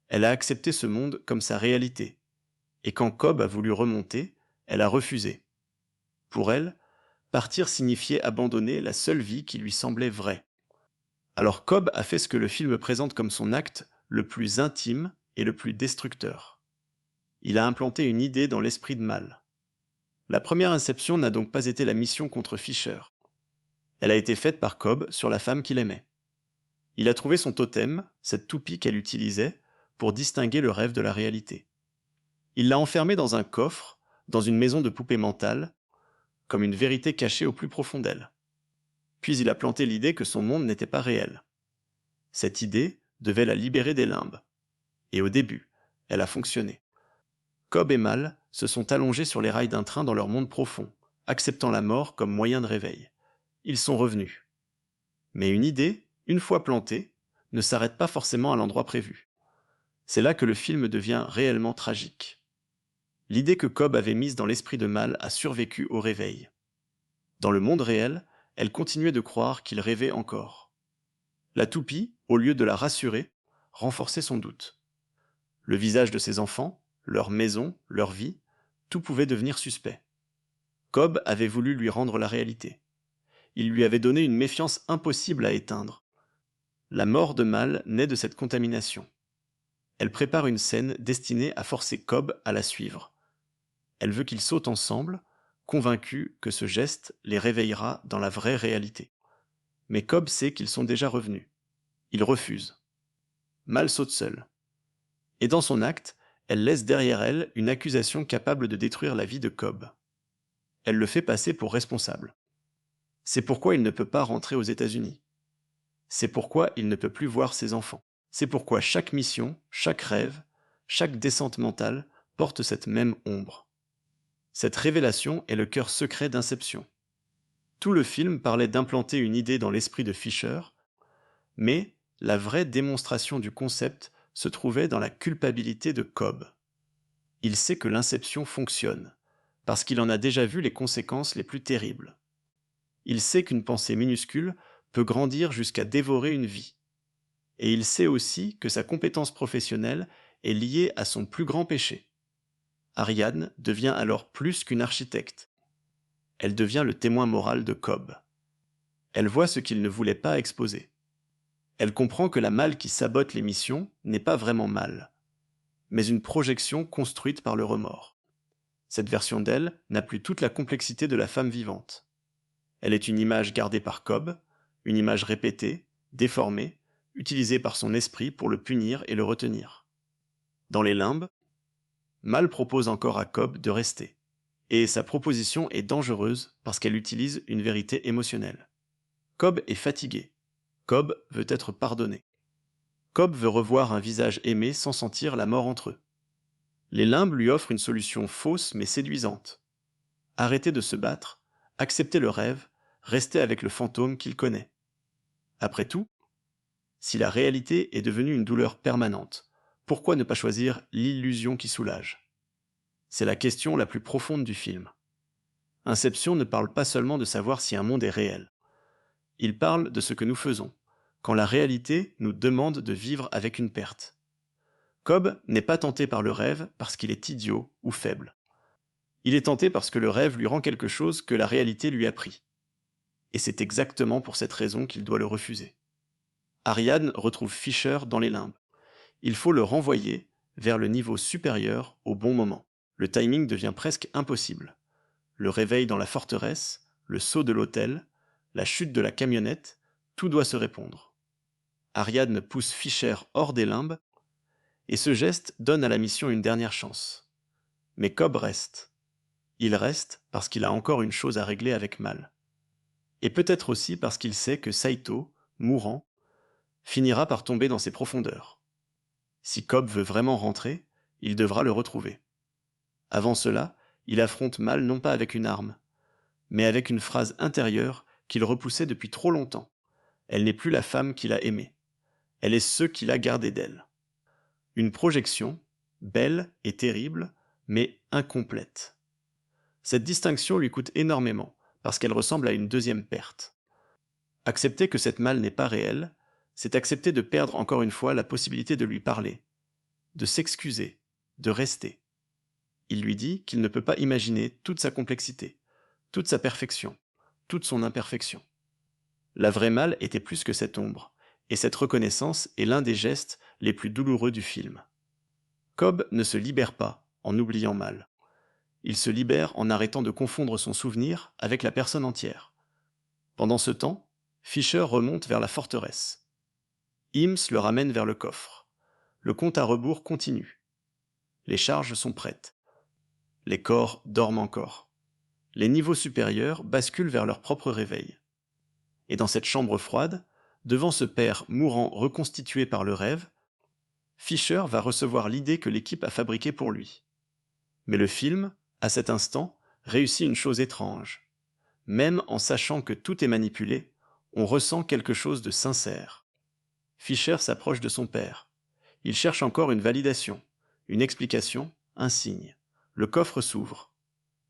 elle a accepté ce monde comme sa réalité. Et quand Cobb a voulu remonter, elle a refusé. Pour elle, partir signifiait abandonner la seule vie qui lui semblait vraie. Alors Cobb a fait ce que le film présente comme son acte le plus intime et le plus destructeur. Il a implanté une idée dans l'esprit de Mal. La première inception n'a donc pas été la mission contre Fisher. Elle a été faite par Cobb sur la femme qu'il aimait. Il a trouvé son totem, cette toupie qu'elle utilisait, pour distinguer le rêve de la réalité. Il l'a enfermée dans un coffre, dans une maison de poupée mentale, comme une vérité cachée au plus profond d'elle. Puis il a planté l'idée que son monde n'était pas réel. Cette idée devait la libérer des limbes. Et au début, elle a fonctionné. Cobb et Mal se sont allongés sur les rails d'un train dans leur monde profond, acceptant la mort comme moyen de réveil. Ils sont revenus. Mais une idée, une fois plantée, ne s'arrête pas forcément à l'endroit prévu. C'est là que le film devient réellement tragique. L'idée que Cobb avait mise dans l'esprit de Mal a survécu au réveil. Dans le monde réel, elle continuait de croire qu'il rêvait encore. La toupie, au lieu de la rassurer, renforçait son doute. Le visage de ses enfants, leur maison, leur vie, tout pouvait devenir suspect. Cobb avait voulu lui rendre la réalité. Il lui avait donné une méfiance impossible à éteindre. La mort de Mal naît de cette contamination. Elle prépare une scène destinée à forcer Cobb à la suivre. Elle veut qu'ils sautent ensemble, convaincus que ce geste les réveillera dans la vraie réalité. Mais Cobb sait qu'ils sont déjà revenus. Il refuse. Mal saute seule. Et dans son acte, elle laisse derrière elle une accusation capable de détruire la vie de Cobb. Elle le fait passer pour responsable. C'est pourquoi il ne peut pas rentrer aux États-Unis. C'est pourquoi il ne peut plus voir ses enfants. C'est pourquoi chaque mission, chaque rêve, chaque descente mentale porte cette même ombre. Cette révélation est le cœur secret d'Inception. Tout le film parlait d'implanter une idée dans l'esprit de Fisher, mais la vraie démonstration du concept se trouvait dans la culpabilité de Cobb. Il sait que l'inception fonctionne, parce qu'il en a déjà vu les conséquences les plus terribles. Il sait qu'une pensée minuscule peut grandir jusqu'à dévorer une vie. Et il sait aussi que sa compétence professionnelle est liée à son plus grand péché. Ariadne devient alors plus qu'une architecte. Elle devient le témoin moral de Cobb. Elle voit ce qu'il ne voulait pas exposer. Elle comprend que la Mal qui sabote les missions n'est pas vraiment Mal, mais une projection construite par le remords. Cette version d'elle n'a plus toute la complexité de la femme vivante. Elle est une image gardée par Cobb, une image répétée, déformée, utilisée par son esprit pour le punir et le retenir. Dans les limbes, Mal propose encore à Cobb de rester. Et sa proposition est dangereuse parce qu'elle utilise une vérité émotionnelle. Cobb est fatigué. Cobb veut être pardonné. Cobb veut revoir un visage aimé sans sentir la mort entre eux. Les limbes lui offrent une solution fausse mais séduisante. Arrêter de se battre, accepter le rêve, rester avec le fantôme qu'il connaît. Après tout, si la réalité est devenue une douleur permanente, pourquoi ne pas choisir l'illusion qui soulage? C'est la question la plus profonde du film. Inception ne parle pas seulement de savoir si un monde est réel. Il parle de ce que nous faisons, quand la réalité nous demande de vivre avec une perte. Cobb n'est pas tenté par le rêve parce qu'il est idiot ou faible. Il est tenté parce que le rêve lui rend quelque chose que la réalité lui a pris. Et c'est exactement pour cette raison qu'il doit le refuser. Ariadne retrouve Fisher dans les limbes. Il faut le renvoyer vers le niveau supérieur au bon moment. Le timing devient presque impossible. Le réveil dans la forteresse, le saut de l'hôtel, la chute de la camionnette, tout doit se répondre. Ariadne pousse Fisher hors des limbes, et ce geste donne à la mission une dernière chance. Mais Cobb reste. Il reste parce qu'il a encore une chose à régler avec Mal. Et peut-être aussi parce qu'il sait que Saito, mourant, finira par tomber dans ses profondeurs. Si Cobb veut vraiment rentrer, il devra le retrouver. Avant cela, il affronte Mal non pas avec une arme, mais avec une phrase intérieure qu'il repoussait depuis trop longtemps. Elle n'est plus la femme qu'il a aimée. Elle est ce qu'il a gardé d'elle. Une projection, belle et terrible, mais incomplète. Cette distinction lui coûte énormément, parce qu'elle ressemble à une deuxième perte. Accepter que cette Mal n'est pas réelle, c'est accepter de perdre encore une fois la possibilité de lui parler, de s'excuser, de rester. Il lui dit qu'il ne peut pas imaginer toute sa complexité, toute sa perfection, toute son imperfection. La vraie Mal était plus que cette ombre, et cette reconnaissance est l'un des gestes les plus douloureux du film. Cobb ne se libère pas en oubliant Mal. Il se libère en arrêtant de confondre son souvenir avec la personne entière. Pendant ce temps, Fisher remonte vers la forteresse. Eames le ramène vers le coffre. Le compte à rebours continue. Les charges sont prêtes. Les corps dorment encore. Les niveaux supérieurs basculent vers leur propre réveil. Et dans cette chambre froide, devant ce père mourant reconstitué par le rêve, Fisher va recevoir l'idée que l'équipe a fabriquée pour lui. Mais le film, à cet instant, réussit une chose étrange. Même en sachant que tout est manipulé, on ressent quelque chose de sincère. Fisher s'approche de son père. Il cherche encore une validation, une explication, un signe. Le coffre s'ouvre.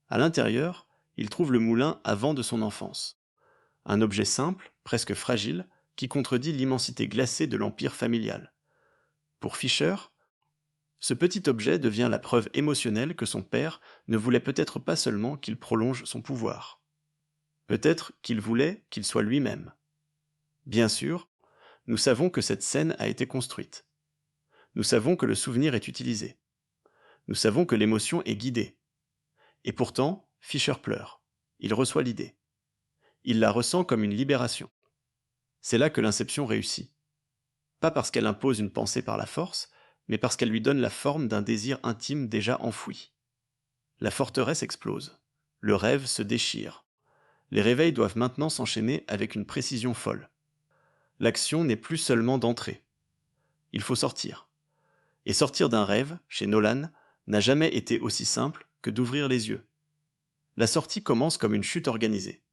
À l'intérieur, il trouve le moulin à vent de son enfance. Un objet simple, presque fragile, qui contredit l'immensité glacée de l'empire familial. Pour Fisher, ce petit objet devient la preuve émotionnelle que son père ne voulait peut-être pas seulement qu'il prolonge son pouvoir. Peut-être qu'il voulait qu'il soit lui-même. Bien sûr, nous savons que cette scène a été construite. Nous savons que le souvenir est utilisé. Nous savons que l'émotion est guidée. Et pourtant, Fisher pleure. Il reçoit l'idée. Il la ressent comme une libération. C'est là que l'inception réussit. Pas parce qu'elle impose une pensée par la force, mais parce qu'elle lui donne la forme d'un désir intime déjà enfoui. La forteresse explose. Le rêve se déchire. Les réveils doivent maintenant s'enchaîner avec une précision folle. L'action n'est plus seulement d'entrer. Il faut sortir. Et sortir d'un rêve, chez Nolan, n'a jamais été aussi simple que d'ouvrir les yeux. La sortie commence comme une chute organisée.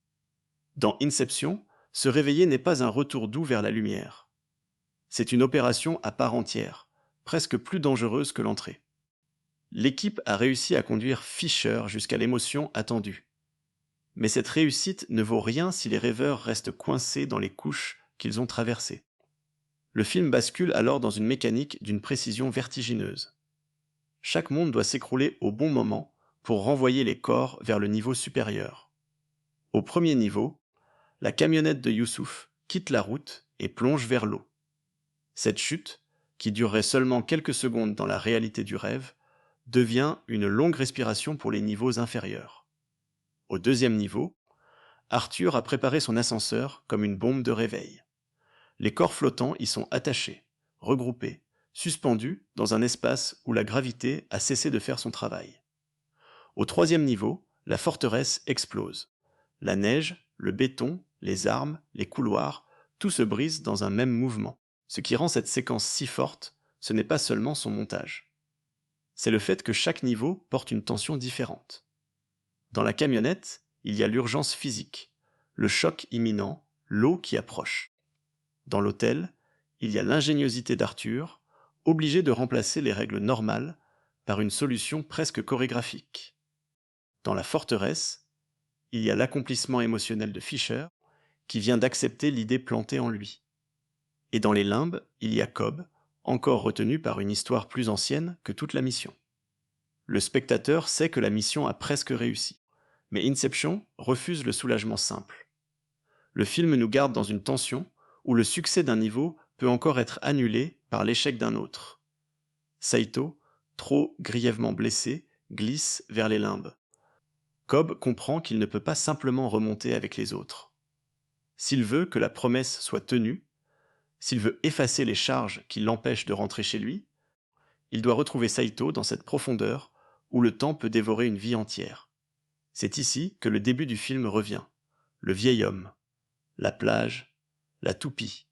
Dans Inception, se réveiller n'est pas un retour doux vers la lumière. C'est une opération à part entière, presque plus dangereuse que l'entrée. L'équipe a réussi à conduire Fisher jusqu'à l'émotion attendue. Mais cette réussite ne vaut rien si les rêveurs restent coincés dans les couches qu'ils ont traversées. Le film bascule alors dans une mécanique d'une précision vertigineuse. Chaque monde doit s'écrouler au bon moment pour renvoyer les corps vers le niveau supérieur. Au premier niveau, la camionnette de Youssouf quitte la route et plonge vers l'eau. Cette chute, qui durerait seulement quelques secondes dans la réalité du rêve, devient une longue respiration pour les niveaux inférieurs. Au deuxième niveau, Arthur a préparé son ascenseur comme une bombe de réveil. Les corps flottants y sont attachés, regroupés, suspendus dans un espace où la gravité a cessé de faire son travail. Au troisième niveau, la forteresse explose. La neige, le béton, les armes, les couloirs, tout se brise dans un même mouvement. Ce qui rend cette séquence si forte, ce n'est pas seulement son montage. C'est le fait que chaque niveau porte une tension différente. Dans la camionnette, il y a l'urgence physique, le choc imminent, l'eau qui approche. Dans l'hôtel, il y a l'ingéniosité d'Arthur, obligé de remplacer les règles normales par une solution presque chorégraphique. Dans la forteresse, il y a l'accomplissement émotionnel de Fisher, qui vient d'accepter l'idée plantée en lui. Et dans les limbes, il y a Cobb, encore retenu par une histoire plus ancienne que toute la mission. Le spectateur sait que la mission a presque réussi, mais Inception refuse le soulagement simple. Le film nous garde dans une tension où le succès d'un niveau peut encore être annulé par l'échec d'un autre. Saito, trop grièvement blessé, glisse vers les limbes. Cobb comprend qu'il ne peut pas simplement remonter avec les autres. S'il veut que la promesse soit tenue, s'il veut effacer les charges qui l'empêchent de rentrer chez lui, il doit retrouver Saito dans cette profondeur où le temps peut dévorer une vie entière. C'est ici que le début du film revient. Le vieil homme, la plage, la toupie,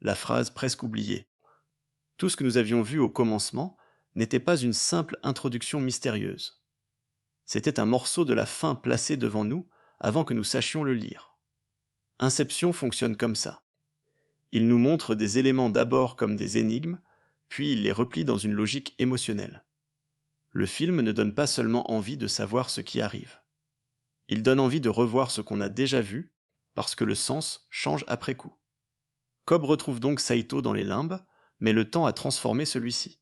la phrase presque oubliée. Tout ce que nous avions vu au commencement n'était pas une simple introduction mystérieuse. C'était un morceau de la fin placé devant nous avant que nous sachions le lire. Inception fonctionne comme ça. Il nous montre des éléments d'abord comme des énigmes, puis il les replie dans une logique émotionnelle. Le film ne donne pas seulement envie de savoir ce qui arrive. Il donne envie de revoir ce qu'on a déjà vu, parce que le sens change après coup. Cobb retrouve donc Saito dans les limbes, mais le temps a transformé celui-ci.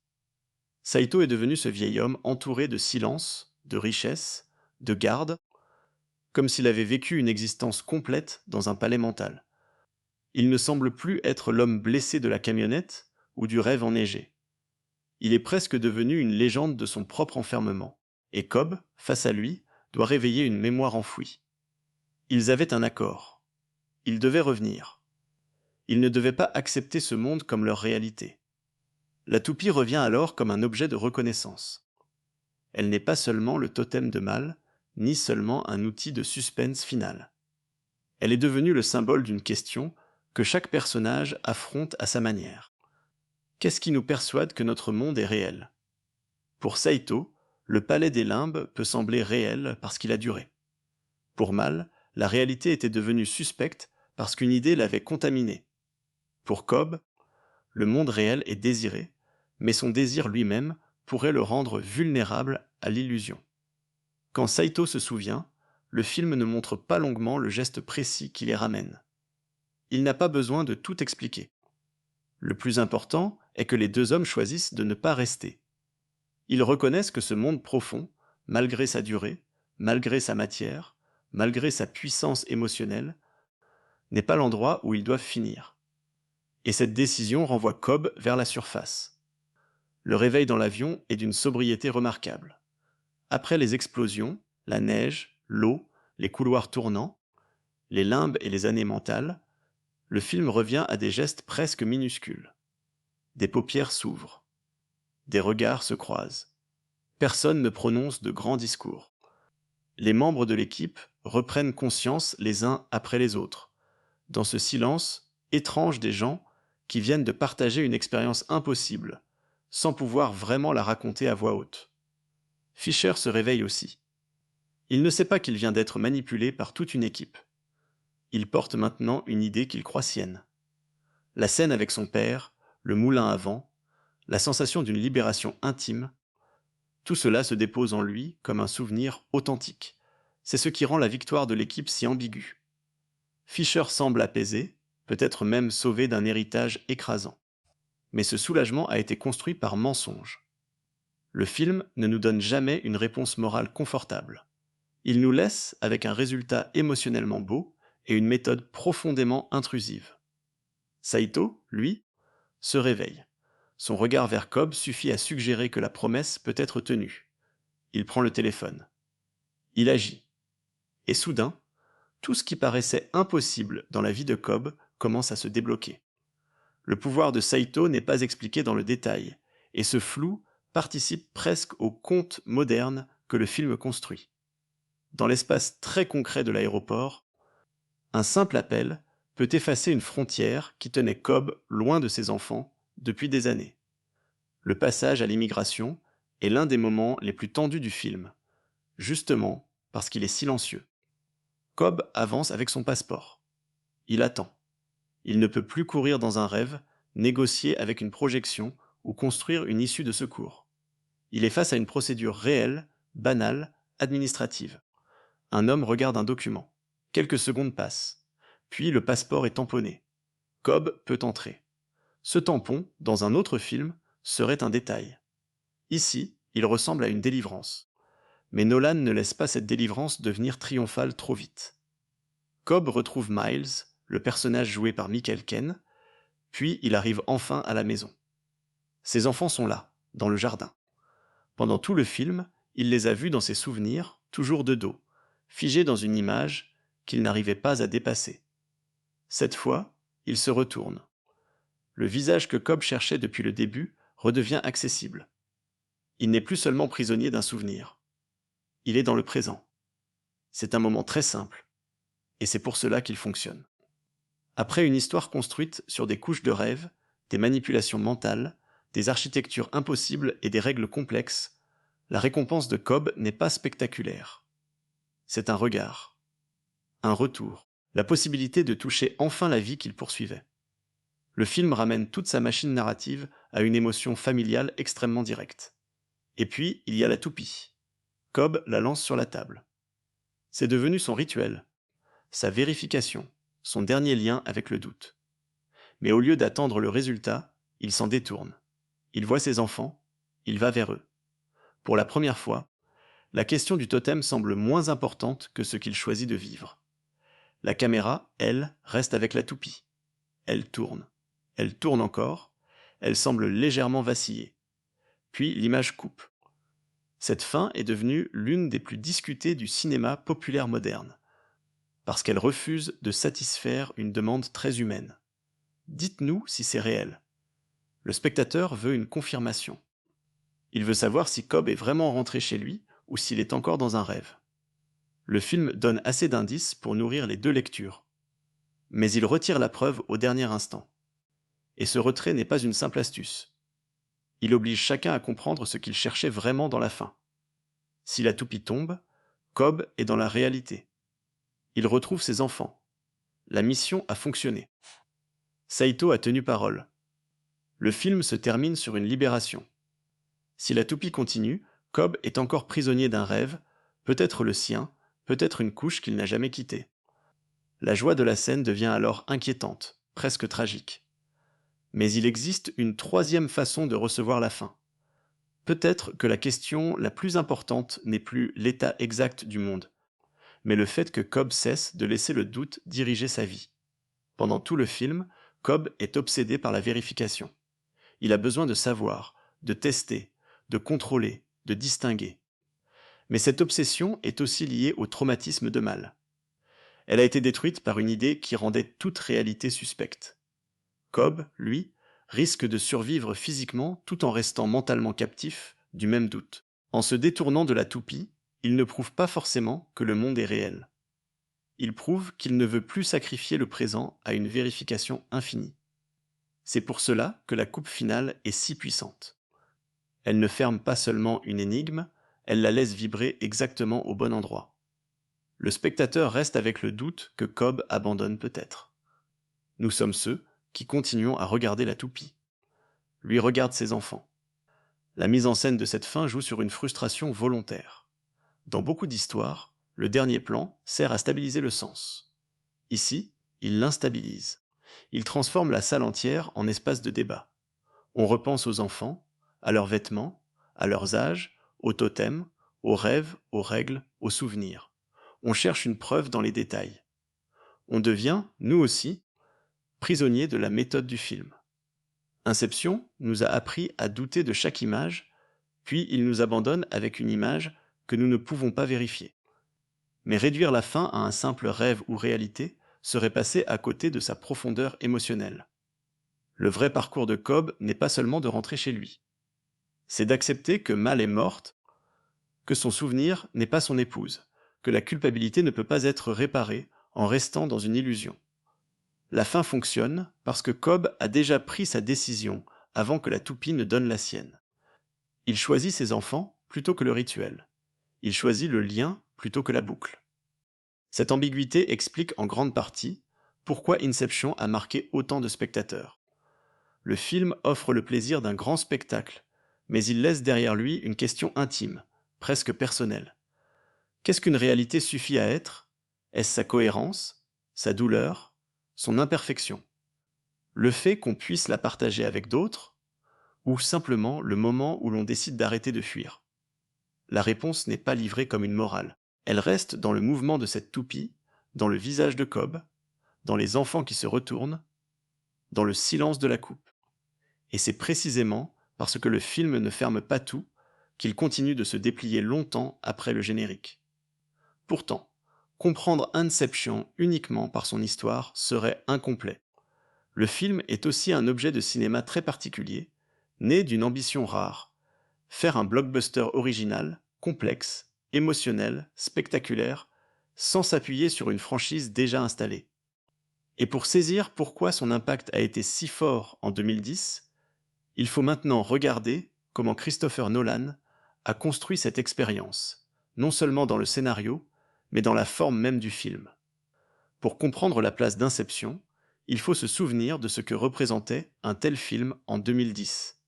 Saito est devenu ce vieil homme entouré de silence, de richesse, de garde, comme s'il avait vécu une existence complète dans un palais mental. Il ne semble plus être l'homme blessé de la camionnette ou du rêve enneigé. Il est presque devenu une légende de son propre enfermement, et Cobb, face à lui, doit réveiller une mémoire enfouie. Ils avaient un accord. Ils devaient revenir. Ils ne devaient pas accepter ce monde comme leur réalité. La toupie revient alors comme un objet de reconnaissance. Elle n'est pas seulement le totem de mal, ni seulement un outil de suspense final. Elle est devenue le symbole d'une question que chaque personnage affronte à sa manière. Qu'est-ce qui nous persuade que notre monde est réel ? Pour Saito, le palais des limbes peut sembler réel parce qu'il a duré. Pour Mal, la réalité était devenue suspecte parce qu'une idée l'avait contaminé. Pour Cobb, le monde réel est désiré, mais son désir lui-même pourrait le rendre vulnérable à l'illusion. Quand Saito se souvient, le film ne montre pas longuement le geste précis qui les ramène. Il n'a pas besoin de tout expliquer. Le plus important est que les deux hommes choisissent de ne pas rester. Ils reconnaissent que ce monde profond, malgré sa durée, malgré sa matière, malgré sa puissance émotionnelle, n'est pas l'endroit où ils doivent finir. Et cette décision renvoie Cobb vers la surface. Le réveil dans l'avion est d'une sobriété remarquable. Après les explosions, la neige, l'eau, les couloirs tournants, les limbes et les années mentales, le film revient à des gestes presque minuscules. Des paupières s'ouvrent. Des regards se croisent. Personne ne prononce de grands discours. Les membres de l'équipe reprennent conscience les uns après les autres, dans ce silence étrange des gens qui viennent de partager une expérience impossible, sans pouvoir vraiment la raconter à voix haute. Fisher se réveille aussi. Il ne sait pas qu'il vient d'être manipulé par toute une équipe. Il porte maintenant une idée qu'il croit sienne. La scène avec son père, le moulin à vent, la sensation d'une libération intime, tout cela se dépose en lui comme un souvenir authentique. C'est ce qui rend la victoire de l'équipe si ambiguë. Fisher semble apaisé, peut-être même sauvé d'un héritage écrasant. Mais ce soulagement a été construit par mensonge. Le film ne nous donne jamais une réponse morale confortable. Il nous laisse avec un résultat émotionnellement beau et une méthode profondément intrusive. Saito, lui, se réveille. Son regard vers Cobb suffit à suggérer que la promesse peut être tenue. Il prend le téléphone. Il agit. Et soudain, tout ce qui paraissait impossible dans la vie de Cobb commence à se débloquer. Le pouvoir de Saito n'est pas expliqué dans le détail, et ce flou participe presque au conte moderne que le film construit. Dans l'espace très concret de l'aéroport, un simple appel peut effacer une frontière qui tenait Cobb loin de ses enfants depuis des années. Le passage à l'immigration est l'un des moments les plus tendus du film, justement parce qu'il est silencieux. Cobb avance avec son passeport. Il attend. Il ne peut plus courir dans un rêve, négocier avec une projection ou construire une issue de secours. Il est face à une procédure réelle, banale, administrative. Un homme regarde un document. Quelques secondes passent. Puis le passeport est tamponné. Cobb peut entrer. Ce tampon, dans un autre film, serait un détail. Ici, il ressemble à une délivrance. Mais Nolan ne laisse pas cette délivrance devenir triomphale trop vite. Cobb retrouve Miles, le personnage joué par Michael Caine, puis il arrive enfin à la maison. Ses enfants sont là, dans le jardin. Pendant tout le film, il les a vus dans ses souvenirs, toujours de dos, figés dans une image qu'il n'arrivait pas à dépasser. Cette fois, il se retourne. Le visage que Cobb cherchait depuis le début redevient accessible. Il n'est plus seulement prisonnier d'un souvenir. Il est dans le présent. C'est un moment très simple, et c'est pour cela qu'il fonctionne. Après une histoire construite sur des couches de rêve, des manipulations mentales, des architectures impossibles et des règles complexes, la récompense de Cobb n'est pas spectaculaire. C'est un regard, un retour, la possibilité de toucher enfin la vie qu'il poursuivait. Le film ramène toute sa machine narrative à une émotion familiale extrêmement directe. Et puis, il y a la toupie. Cobb la lance sur la table. C'est devenu son rituel, sa vérification, son dernier lien avec le doute. Mais au lieu d'attendre le résultat, il s'en détourne. Il voit ses enfants, il va vers eux. Pour la première fois, la question du totem semble moins importante que ce qu'il choisit de vivre. La caméra, elle, reste avec la toupie. Elle tourne encore, elle semble légèrement vaciller. Puis l'image coupe. Cette fin est devenue l'une des plus discutées du cinéma populaire moderne, parce qu'elle refuse de satisfaire une demande très humaine. Dites-nous si c'est réel. Le spectateur veut une confirmation. Il veut savoir si Cobb est vraiment rentré chez lui ou s'il est encore dans un rêve. Le film donne assez d'indices pour nourrir les deux lectures. Mais il retire la preuve au dernier instant. Et ce retrait n'est pas une simple astuce. Il oblige chacun à comprendre ce qu'il cherchait vraiment dans la fin. Si la toupie tombe, Cobb est dans la réalité. Il retrouve ses enfants. La mission a fonctionné. Saito a tenu parole. Le film se termine sur une libération. Si la toupie continue, Cobb est encore prisonnier d'un rêve, peut-être le sien, peut-être une couche qu'il n'a jamais quittée. La joie de la scène devient alors inquiétante, presque tragique. Mais il existe une troisième façon de recevoir la fin. Peut-être que la question la plus importante n'est plus l'état exact du monde, mais le fait que Cobb cesse de laisser le doute diriger sa vie. Pendant tout le film, Cobb est obsédé par la vérification. Il a besoin de savoir, de tester, de contrôler, de distinguer. Mais cette obsession est aussi liée au traumatisme de Mal. Elle a été détruite par une idée qui rendait toute réalité suspecte. Cobb, lui, risque de survivre physiquement tout en restant mentalement captif du même doute. En se détournant de la toupie, il ne prouve pas forcément que le monde est réel. Il prouve qu'il ne veut plus sacrifier le présent à une vérification infinie. C'est pour cela que la coupe finale est si puissante. Elle ne ferme pas seulement une énigme, elle la laisse vibrer exactement au bon endroit. Le spectateur reste avec le doute que Cobb abandonne peut-être. Nous sommes ceux qui continuons à regarder la toupie. Lui regarde ses enfants. La mise en scène de cette fin joue sur une frustration volontaire. Dans beaucoup d'histoires, le dernier plan sert à stabiliser le sens. Ici, il l'instabilise. Il transforme la salle entière en espace de débat. On repense aux enfants, à leurs vêtements, à leurs âges, aux totems, aux rêves, aux règles, aux souvenirs. On cherche une preuve dans les détails. On devient, nous aussi, prisonniers de la méthode du film. Inception nous a appris à douter de chaque image, puis il nous abandonne avec une image que nous ne pouvons pas vérifier. Mais réduire la fin à un simple rêve ou réalité serait passer à côté de sa profondeur émotionnelle. Le vrai parcours de Cobb n'est pas seulement de rentrer chez lui. C'est d'accepter que Mal est morte, que son souvenir n'est pas son épouse, que la culpabilité ne peut pas être réparée en restant dans une illusion. La fin fonctionne parce que Cobb a déjà pris sa décision avant que la toupie ne donne la sienne. Il choisit ses enfants plutôt que le rituel. Il choisit le lien plutôt que la boucle. Cette ambiguïté explique en grande partie pourquoi Inception a marqué autant de spectateurs. Le film offre le plaisir d'un grand spectacle, mais il laisse derrière lui une question intime, presque personnelle. Qu'est-ce qu'une réalité suffit à être? Est-ce sa cohérence, sa douleur, son imperfection? Le fait qu'on puisse la partager avec d'autres, ou simplement le moment où l'on décide d'arrêter de fuir? La réponse n'est pas livrée comme une morale. Elle reste dans le mouvement de cette toupie, dans le visage de Cobb, dans les enfants qui se retournent, dans le silence de la coupe. Et c'est précisément parce que le film ne ferme pas tout qu'il continue de se déplier longtemps après le générique. Pourtant, comprendre Inception uniquement par son histoire serait incomplet. Le film est aussi un objet de cinéma très particulier, né d'une ambition rare: faire un blockbuster original, complexe, émotionnel, spectaculaire, sans s'appuyer sur une franchise déjà installée. Et pour saisir pourquoi son impact a été si fort en 2010, il faut maintenant regarder comment Christopher Nolan a construit cette expérience, non seulement dans le scénario, mais dans la forme même du film. Pour comprendre la place d'Inception, il faut se souvenir de ce que représentait un tel film en 2010.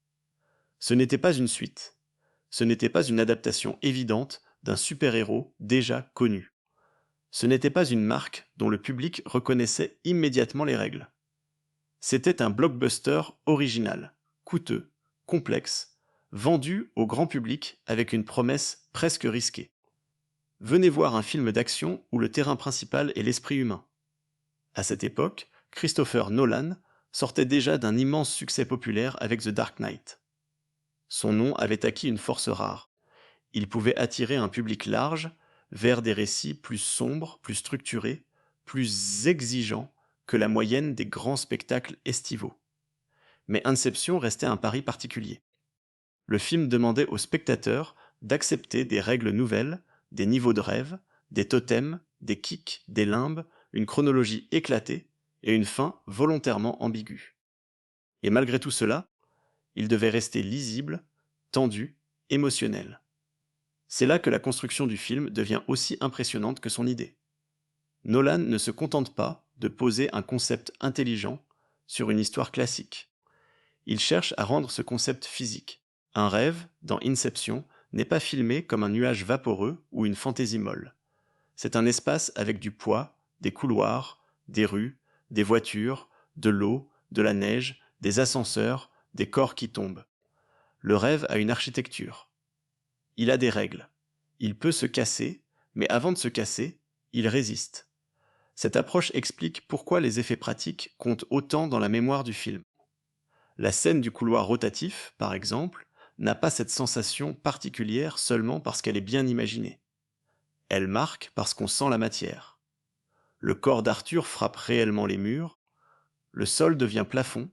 Ce n'était pas une suite. Ce n'était pas une adaptation évidente d'un super-héros déjà connu. Ce n'était pas une marque dont le public reconnaissait immédiatement les règles. C'était un blockbuster original, coûteux, complexe, vendu au grand public avec une promesse presque risquée. Venez voir un film d'action où le terrain principal est l'esprit humain. À cette époque, Christopher Nolan sortait déjà d'un immense succès populaire avec The Dark Knight. Son nom avait acquis une force rare. Il pouvait attirer un public large vers des récits plus sombres, plus structurés, plus exigeants que la moyenne des grands spectacles estivaux. Mais Inception restait un pari particulier. Le film demandait aux spectateurs d'accepter des règles nouvelles, des niveaux de rêve, des totems, des kicks, des limbes, une chronologie éclatée et une fin volontairement ambiguë. Et malgré tout cela, il devait rester lisible, tendu, émotionnel. C'est là que la construction du film devient aussi impressionnante que son idée. Nolan ne se contente pas de poser un concept intelligent sur une histoire classique. Il cherche à rendre ce concept physique. Un rêve, dans Inception, n'est pas filmé comme un nuage vaporeux ou une fantaisie molle. C'est un espace avec du poids, des couloirs, des rues, des voitures, de l'eau, de la neige, des ascenseurs, des corps qui tombent. Le rêve a une architecture. Il a des règles. Il peut se casser, mais avant de se casser, il résiste. Cette approche explique pourquoi les effets pratiques comptent autant dans la mémoire du film. La scène du couloir rotatif, par exemple, n'a pas cette sensation particulière seulement parce qu'elle est bien imaginée. Elle marque parce qu'on sent la matière. Le corps d'Arthur frappe réellement les murs, le sol devient plafond,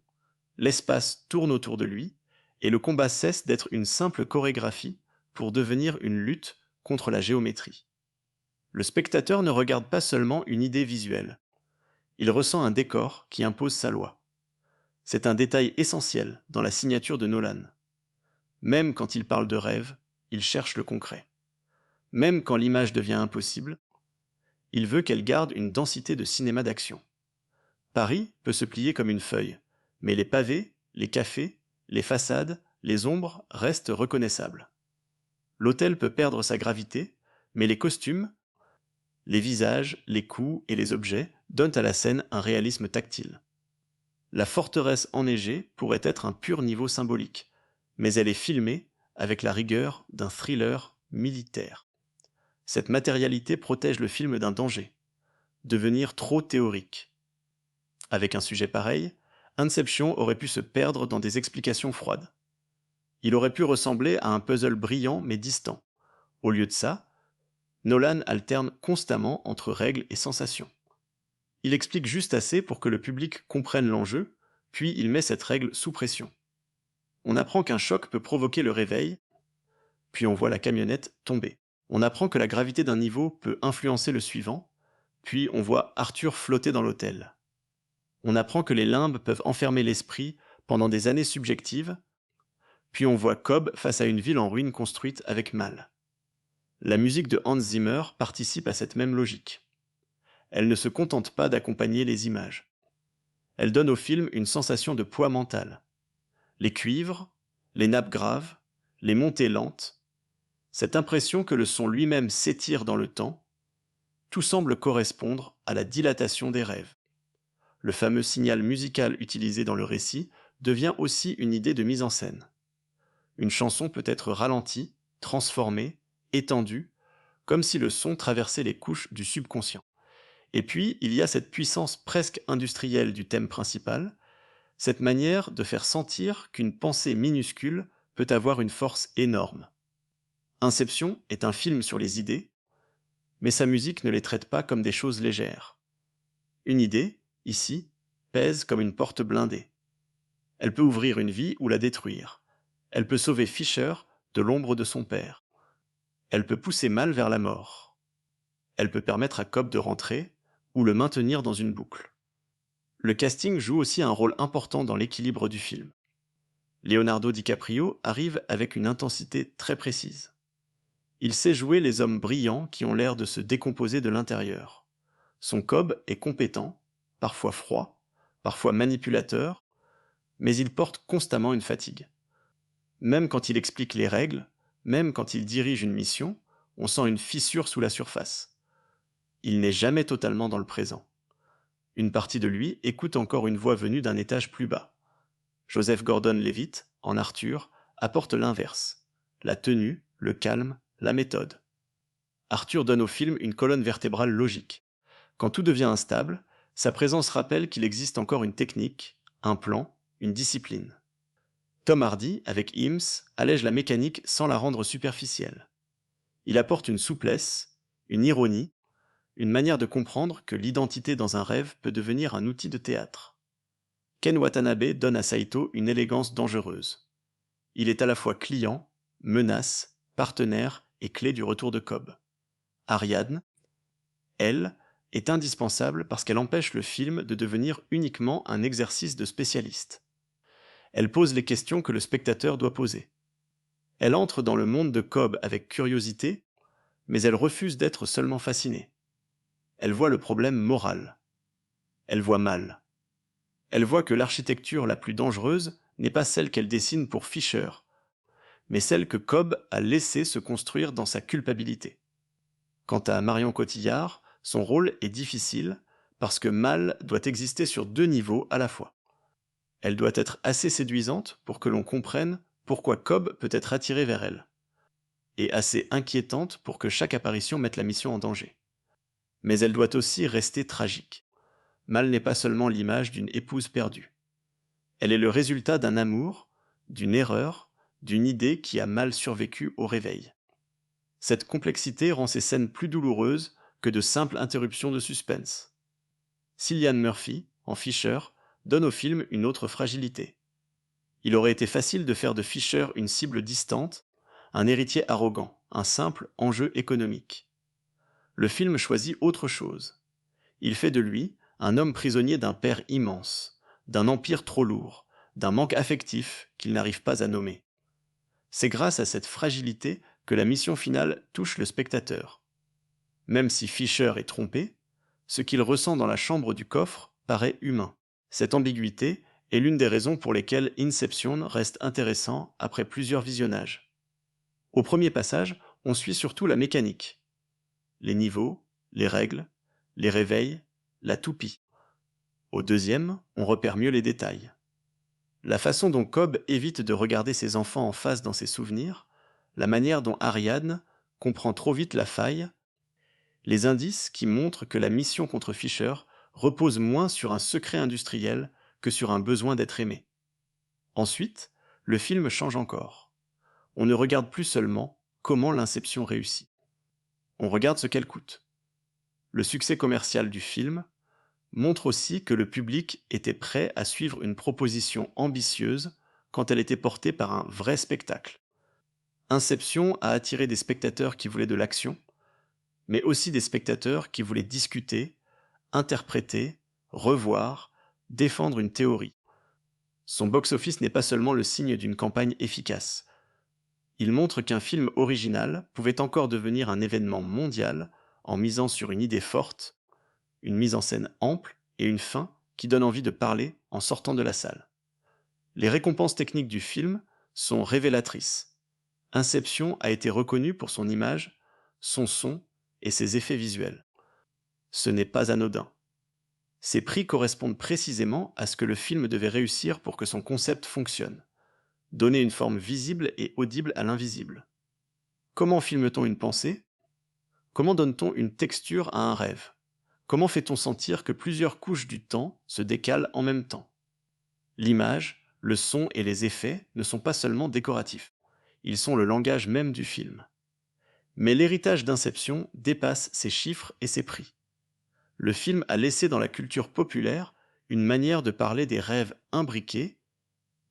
l'espace tourne autour de lui, et le combat cesse d'être une simple chorégraphie pour devenir une lutte contre la géométrie. Le spectateur ne regarde pas seulement une idée visuelle, il ressent un décor qui impose sa loi. C'est un détail essentiel dans la signature de Nolan. Même quand il parle de rêve, il cherche le concret. Même quand l'image devient impossible, il veut qu'elle garde une densité de cinéma d'action. Paris peut se plier comme une feuille, mais les pavés, les cafés, les façades, les ombres restent reconnaissables. L'hôtel peut perdre sa gravité, mais les costumes, les visages, les coups et les objets donnent à la scène un réalisme tactile. La forteresse enneigée pourrait être un pur niveau symbolique, mais elle est filmée avec la rigueur d'un thriller militaire. Cette matérialité protège le film d'un danger, devenir trop théorique. Avec un sujet pareil, Inception aurait pu se perdre dans des explications froides. Il aurait pu ressembler à un puzzle brillant mais distant. Au lieu de ça, Nolan alterne constamment entre règles et sensations. Il explique juste assez pour que le public comprenne l'enjeu, puis il met cette règle sous pression. On apprend qu'un choc peut provoquer le réveil, puis on voit la camionnette tomber. On apprend que la gravité d'un niveau peut influencer le suivant, puis on voit Arthur flotter dans l'hôtel. On apprend que les limbes peuvent enfermer l'esprit pendant des années subjectives, puis on voit Cobb face à une ville en ruine construite avec mal. La musique de Hans Zimmer participe à cette même logique. Elle ne se contente pas d'accompagner les images. Elle donne au film une sensation de poids mental. Les cuivres, les nappes graves, les montées lentes, cette impression que le son lui-même s'étire dans le temps, tout semble correspondre à la dilatation des rêves. Le fameux signal musical utilisé dans le récit devient aussi une idée de mise en scène. Une chanson peut être ralentie, transformée, étendue, comme si le son traversait les couches du subconscient. Et puis, il y a cette puissance presque industrielle du thème principal, cette manière de faire sentir qu'une pensée minuscule peut avoir une force énorme. Inception est un film sur les idées, mais sa musique ne les traite pas comme des choses légères. Une idée, ici, pèse comme une porte blindée. Elle peut ouvrir une vie ou la détruire. Elle peut sauver Fisher de l'ombre de son père. Elle peut pousser Mal vers la mort. Elle peut permettre à Cobb de rentrer ou le maintenir dans une boucle. Le casting joue aussi un rôle important dans l'équilibre du film. Leonardo DiCaprio arrive avec une intensité très précise. Il sait jouer les hommes brillants qui ont l'air de se décomposer de l'intérieur. Son Cobb est compétent, parfois froid, parfois manipulateur, mais il porte constamment une fatigue. Même quand il explique les règles, même quand il dirige une mission, on sent une fissure sous la surface. Il n'est jamais totalement dans le présent. Une partie de lui écoute encore une voix venue d'un étage plus bas. Joseph Gordon-Levitt, en Arthur, apporte l'inverse. La tenue, le calme, la méthode. Arthur donne au film une colonne vertébrale logique. Quand tout devient instable, sa présence rappelle qu'il existe encore une technique, un plan, une discipline. Tom Hardy, avec Eames, allège la mécanique sans la rendre superficielle. Il apporte une souplesse, une ironie, une manière de comprendre que l'identité dans un rêve peut devenir un outil de théâtre. Ken Watanabe donne à Saito une élégance dangereuse. Il est à la fois client, menace, partenaire et clé du retour de Cobb. Ariadne, elle, est indispensable parce qu'elle empêche le film de devenir uniquement un exercice de spécialiste. Elle pose les questions que le spectateur doit poser. Elle entre dans le monde de Cobb avec curiosité, mais elle refuse d'être seulement fascinée. Elle voit le problème moral. Elle voit Mal. Elle voit que l'architecture la plus dangereuse n'est pas celle qu'elle dessine pour Fisher, mais celle que Cobb a laissée se construire dans sa culpabilité. Quant à Marion Cotillard, son rôle est difficile parce que Mal doit exister sur 2 niveaux à la fois. Elle doit être assez séduisante pour que l'on comprenne pourquoi Cobb peut être attiré vers elle, et assez inquiétante pour que chaque apparition mette la mission en danger. Mais elle doit aussi rester tragique. Mal n'est pas seulement l'image d'une épouse perdue. Elle est le résultat d'un amour, d'une erreur, d'une idée qui a mal survécu au réveil. Cette complexité rend ces scènes plus douloureuses que de simples interruptions de suspense. Cillian Murphy, en Fisher, donne au film une autre fragilité. Il aurait été facile de faire de Fisher une cible distante, un héritier arrogant, un simple enjeu économique. Le film choisit autre chose. Il fait de lui un homme prisonnier d'un père immense, d'un empire trop lourd, d'un manque affectif qu'il n'arrive pas à nommer. C'est grâce à cette fragilité que la mission finale touche le spectateur. Même si Fisher est trompé, ce qu'il ressent dans la chambre du coffre paraît humain. Cette ambiguïté est l'une des raisons pour lesquelles Inception reste intéressant après plusieurs visionnages. Au premier passage, on suit surtout la mécanique. Les niveaux, les règles, les réveils, la toupie. Au deuxième, on repère mieux les détails. La façon dont Cobb évite de regarder ses enfants en face dans ses souvenirs, la manière dont Ariadne comprend trop vite la faille, les indices qui montrent que la mission contre Fisher repose moins sur un secret industriel que sur un besoin d'être aimé. Ensuite, le film change encore. On ne regarde plus seulement comment l'inception réussit. On regarde ce qu'elle coûte. Le succès commercial du film montre aussi que le public était prêt à suivre une proposition ambitieuse quand elle était portée par un vrai spectacle. Inception a attiré des spectateurs qui voulaient de l'action, mais aussi des spectateurs qui voulaient discuter, interpréter, revoir, défendre une théorie. Son box-office n'est pas seulement le signe d'une campagne efficace. Il montre qu'un film original pouvait encore devenir un événement mondial en misant sur une idée forte, une mise en scène ample et une fin qui donne envie de parler en sortant de la salle. Les récompenses techniques du film sont révélatrices. Inception a été reconnu pour son image, son son et ses effets visuels. Ce n'est pas anodin. Ces prix correspondent précisément à ce que le film devait réussir pour que son concept fonctionne. Donner une forme visible et audible à l'invisible. Comment filme-t-on une pensée? Comment donne-t-on une texture à un rêve? Comment fait-on sentir que plusieurs couches du temps se décalent en même temps? L'image, le son et les effets ne sont pas seulement décoratifs. Ils sont le langage même du film. Mais l'héritage d'Inception dépasse ces chiffres et ces prix. Le film a laissé dans la culture populaire une manière de parler des rêves imbriqués,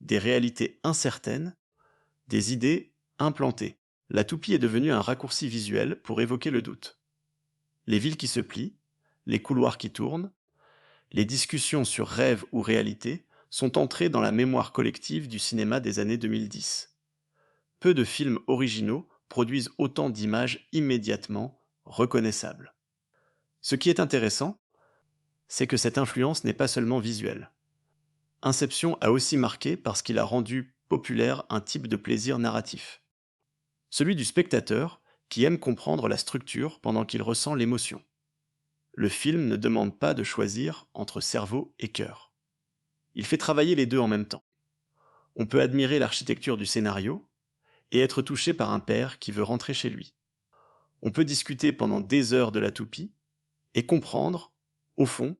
des réalités incertaines, des idées implantées. La toupie est devenue un raccourci visuel pour évoquer le doute. Les villes qui se plient, les couloirs qui tournent, les discussions sur rêve ou réalité sont entrées dans la mémoire collective du cinéma des années 2010. Peu de films originaux produisent autant d'images immédiatement reconnaissables. Ce qui est intéressant, c'est que cette influence n'est pas seulement visuelle. Inception a aussi marqué parce qu'il a rendu populaire un type de plaisir narratif. Celui du spectateur qui aime comprendre la structure pendant qu'il ressent l'émotion. Le film ne demande pas de choisir entre cerveau et cœur. Il fait travailler les deux en même temps. On peut admirer l'architecture du scénario et être touché par un père qui veut rentrer chez lui. On peut discuter pendant des heures de la toupie et comprendre, au fond,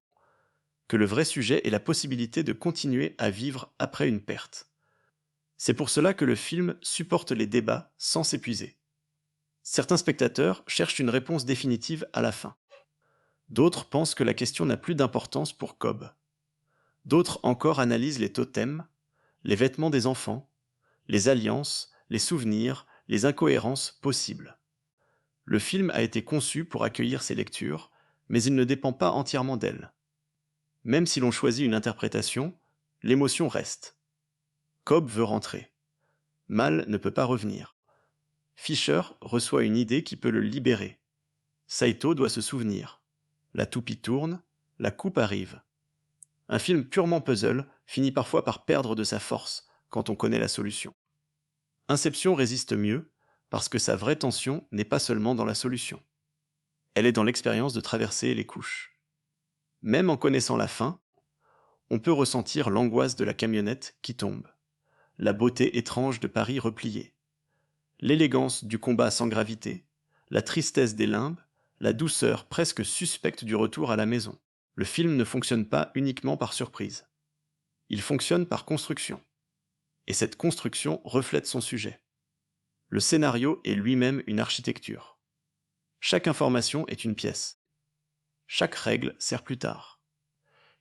que le vrai sujet est la possibilité de continuer à vivre après une perte. C'est pour cela que le film supporte les débats sans s'épuiser. Certains spectateurs cherchent une réponse définitive à la fin. D'autres pensent que la question n'a plus d'importance pour Cobb. D'autres encore analysent les totems, les vêtements des enfants, les alliances, les souvenirs, les incohérences possibles. Le film a été conçu pour accueillir ces lectures, mais il ne dépend pas entièrement d'elles. Même si l'on choisit une interprétation, l'émotion reste. Cobb veut rentrer. Mal ne peut pas revenir. Fisher reçoit une idée qui peut le libérer. Saito doit se souvenir. La toupie tourne, la coupe arrive. Un film purement puzzle finit parfois par perdre de sa force quand on connaît la solution. Inception résiste mieux parce que sa vraie tension n'est pas seulement dans la solution. Elle est dans l'expérience de traverser les couches. Même en connaissant la fin, on peut ressentir l'angoisse de la camionnette qui tombe, la beauté étrange de Paris replié, l'élégance du combat sans gravité, la tristesse des limbes, la douceur presque suspecte du retour à la maison. Le film ne fonctionne pas uniquement par surprise. Il fonctionne par construction. Et cette construction reflète son sujet. Le scénario est lui-même une architecture. Chaque information est une pièce. Chaque règle sert plus tard.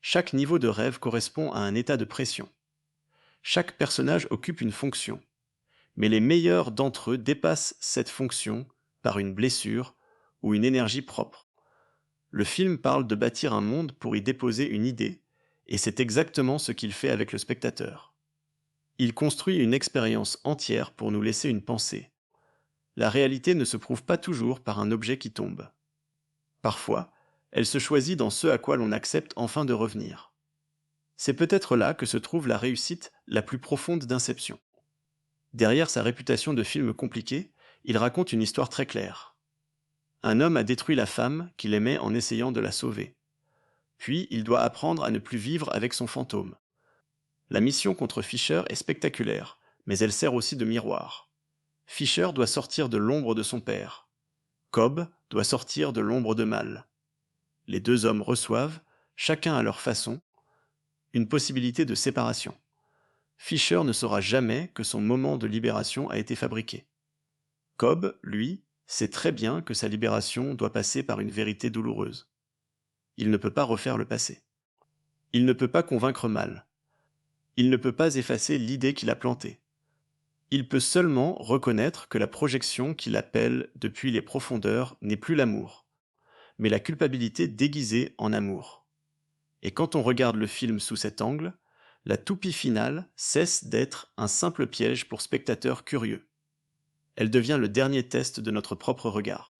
Chaque niveau de rêve correspond à un état de pression. Chaque personnage occupe une fonction. Mais les meilleurs d'entre eux dépassent cette fonction par une blessure ou une énergie propre. Le film parle de bâtir un monde pour y déposer une idée, et c'est exactement ce qu'il fait avec le spectateur. Il construit une expérience entière pour nous laisser une pensée. La réalité ne se prouve pas toujours par un objet qui tombe. Parfois, elle se choisit dans ce à quoi l'on accepte enfin de revenir. C'est peut-être là que se trouve la réussite la plus profonde d'Inception. Derrière sa réputation de film compliqué, il raconte une histoire très claire. Un homme a détruit la femme qu'il aimait en essayant de la sauver. Puis, il doit apprendre à ne plus vivre avec son fantôme. La mission contre Fisher est spectaculaire, mais elle sert aussi de miroir. Fisher doit sortir de l'ombre de son père. Cobb doit sortir de l'ombre de Mal. Les deux hommes reçoivent, chacun à leur façon, une possibilité de séparation. Fisher ne saura jamais que son moment de libération a été fabriqué. Cobb, lui, sait très bien que sa libération doit passer par une vérité douloureuse. Il ne peut pas refaire le passé. Il ne peut pas convaincre Mal. Il ne peut pas effacer l'idée qu'il a plantée. Il peut seulement reconnaître que la projection qu'il appelle depuis les profondeurs n'est plus l'amour, mais la culpabilité déguisée en amour. Et quand on regarde le film sous cet angle, la toupie finale cesse d'être un simple piège pour spectateurs curieux. Elle devient le dernier test de notre propre regard.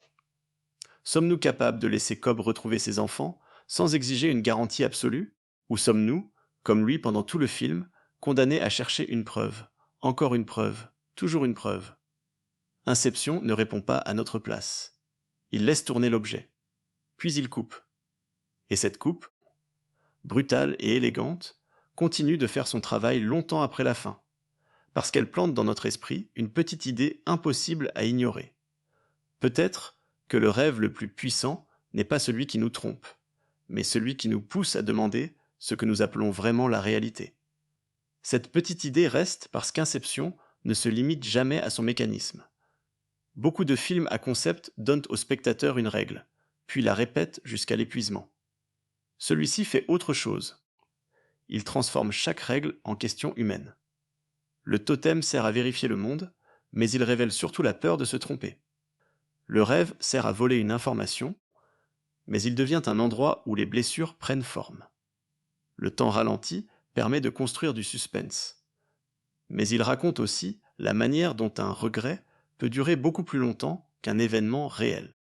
Sommes-nous capables de laisser Cobb retrouver ses enfants sans exiger une garantie absolue? Ou sommes-nous, comme lui pendant tout le film, condamnés à chercher une preuve, encore une preuve, toujours une preuve? Inception ne répond pas à notre place. Il laisse tourner l'objet. Puis il coupe. Et cette coupe, brutale et élégante, continue de faire son travail longtemps après la fin, parce qu'elle plante dans notre esprit une petite idée impossible à ignorer. Peut-être que le rêve le plus puissant n'est pas celui qui nous trompe, mais celui qui nous pousse à demander ce que nous appelons vraiment la réalité. Cette petite idée reste parce qu'Inception ne se limite jamais à son mécanisme. Beaucoup de films à concept donnent au spectateur une règle, puis la répètent jusqu'à l'épuisement. Celui-ci fait autre chose. Il transforme chaque règle en question humaine. Le totem sert à vérifier le monde, mais il révèle surtout la peur de se tromper. Le rêve sert à voler une information, mais il devient un endroit où les blessures prennent forme. Le temps ralenti permet de construire du suspense. Mais il raconte aussi la manière dont un regret peut durer beaucoup plus longtemps qu'un événement réel.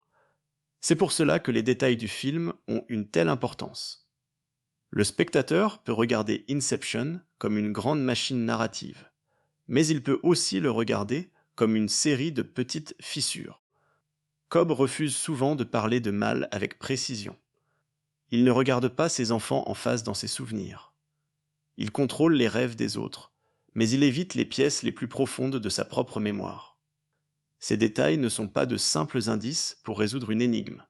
C'est pour cela que les détails du film ont une telle importance. Le spectateur peut regarder Inception comme une grande machine narrative, mais il peut aussi le regarder comme une série de petites fissures. Cobb refuse souvent de parler de Mal avec précision. Il ne regarde pas ses enfants en face dans ses souvenirs. Il contrôle les rêves des autres, mais il évite les pièces les plus profondes de sa propre mémoire. Ces détails ne sont pas de simples indices pour résoudre une énigme.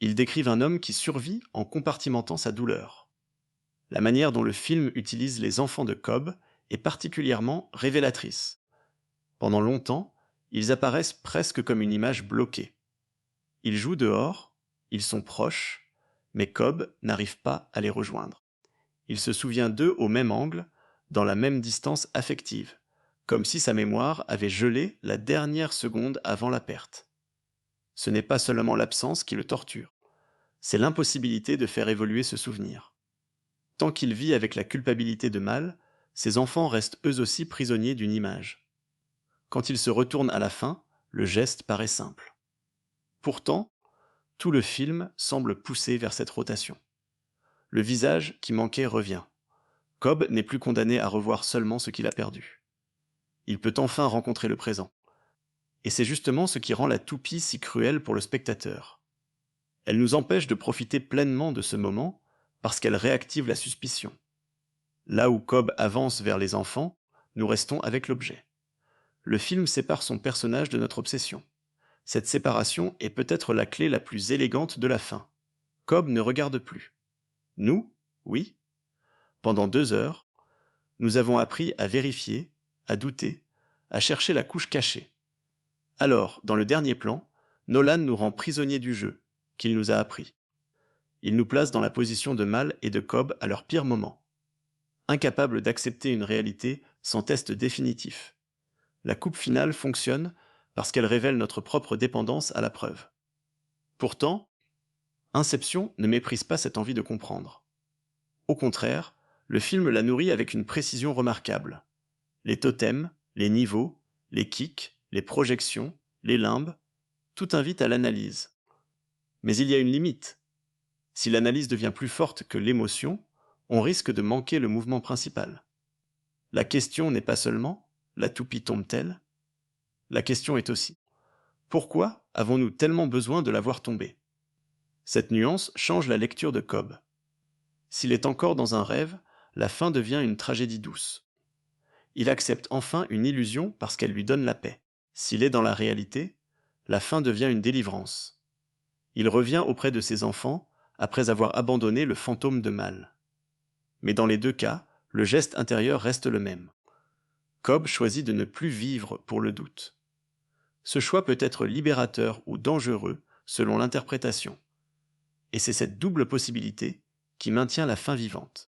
Ils décrivent un homme qui survit en compartimentant sa douleur. La manière dont le film utilise les enfants de Cobb est particulièrement révélatrice. Pendant longtemps, ils apparaissent presque comme une image bloquée. Ils jouent dehors, ils sont proches, mais Cobb n'arrive pas à les rejoindre. Il se souvient d'eux au même angle, dans la même distance affective, comme si sa mémoire avait gelé la dernière seconde avant la perte. Ce n'est pas seulement l'absence qui le torture, c'est l'impossibilité de faire évoluer ce souvenir. Tant qu'il vit avec la culpabilité de Mal, ses enfants restent eux aussi prisonniers d'une image. Quand il se retourne à la fin, le geste paraît simple. Pourtant, tout le film semble pousser vers cette rotation. Le visage qui manquait revient. Cobb n'est plus condamné à revoir seulement ce qu'il a perdu. Il peut enfin rencontrer le présent. Et c'est justement ce qui rend la toupie si cruelle pour le spectateur. Elle nous empêche de profiter pleinement de ce moment parce qu'elle réactive la suspicion. Là où Cobb avance vers les enfants, nous restons avec l'objet. Le film sépare son personnage de notre obsession. Cette séparation est peut-être la clé la plus élégante de la fin. Cobb ne regarde plus. Nous, oui. Pendant 2 heures, nous avons appris à vérifier, à douter, à chercher la couche cachée. Alors, dans le dernier plan, Nolan nous rend prisonniers du jeu, qu'il nous a appris. Il nous place dans la position de Mal et de Cobb à leur pire moment. Incapables d'accepter une réalité sans test définitif. La coupe finale fonctionne parce qu'elle révèle notre propre dépendance à la preuve. Pourtant, Inception ne méprise pas cette envie de comprendre. Au contraire, le film la nourrit avec une précision remarquable. Les totems, les niveaux, les kicks, les projections, les limbes, tout invite à l'analyse. Mais il y a une limite. Si l'analyse devient plus forte que l'émotion, on risque de manquer le mouvement principal. La question n'est pas seulement « la toupie tombe-t-elle ?» La question est aussi « pourquoi avons-nous tellement besoin de la voir tomber ?» Cette nuance change la lecture de Cobb. S'il est encore dans un rêve, la fin devient une tragédie douce. Il accepte enfin une illusion parce qu'elle lui donne la paix. S'il est dans la réalité, la fin devient une délivrance. Il revient auprès de ses enfants après avoir abandonné le fantôme de Mal. Mais dans les deux cas, le geste intérieur reste le même. Cobb choisit de ne plus vivre pour le doute. Ce choix peut être libérateur ou dangereux selon l'interprétation. Et c'est cette double possibilité qui maintient la fin vivante.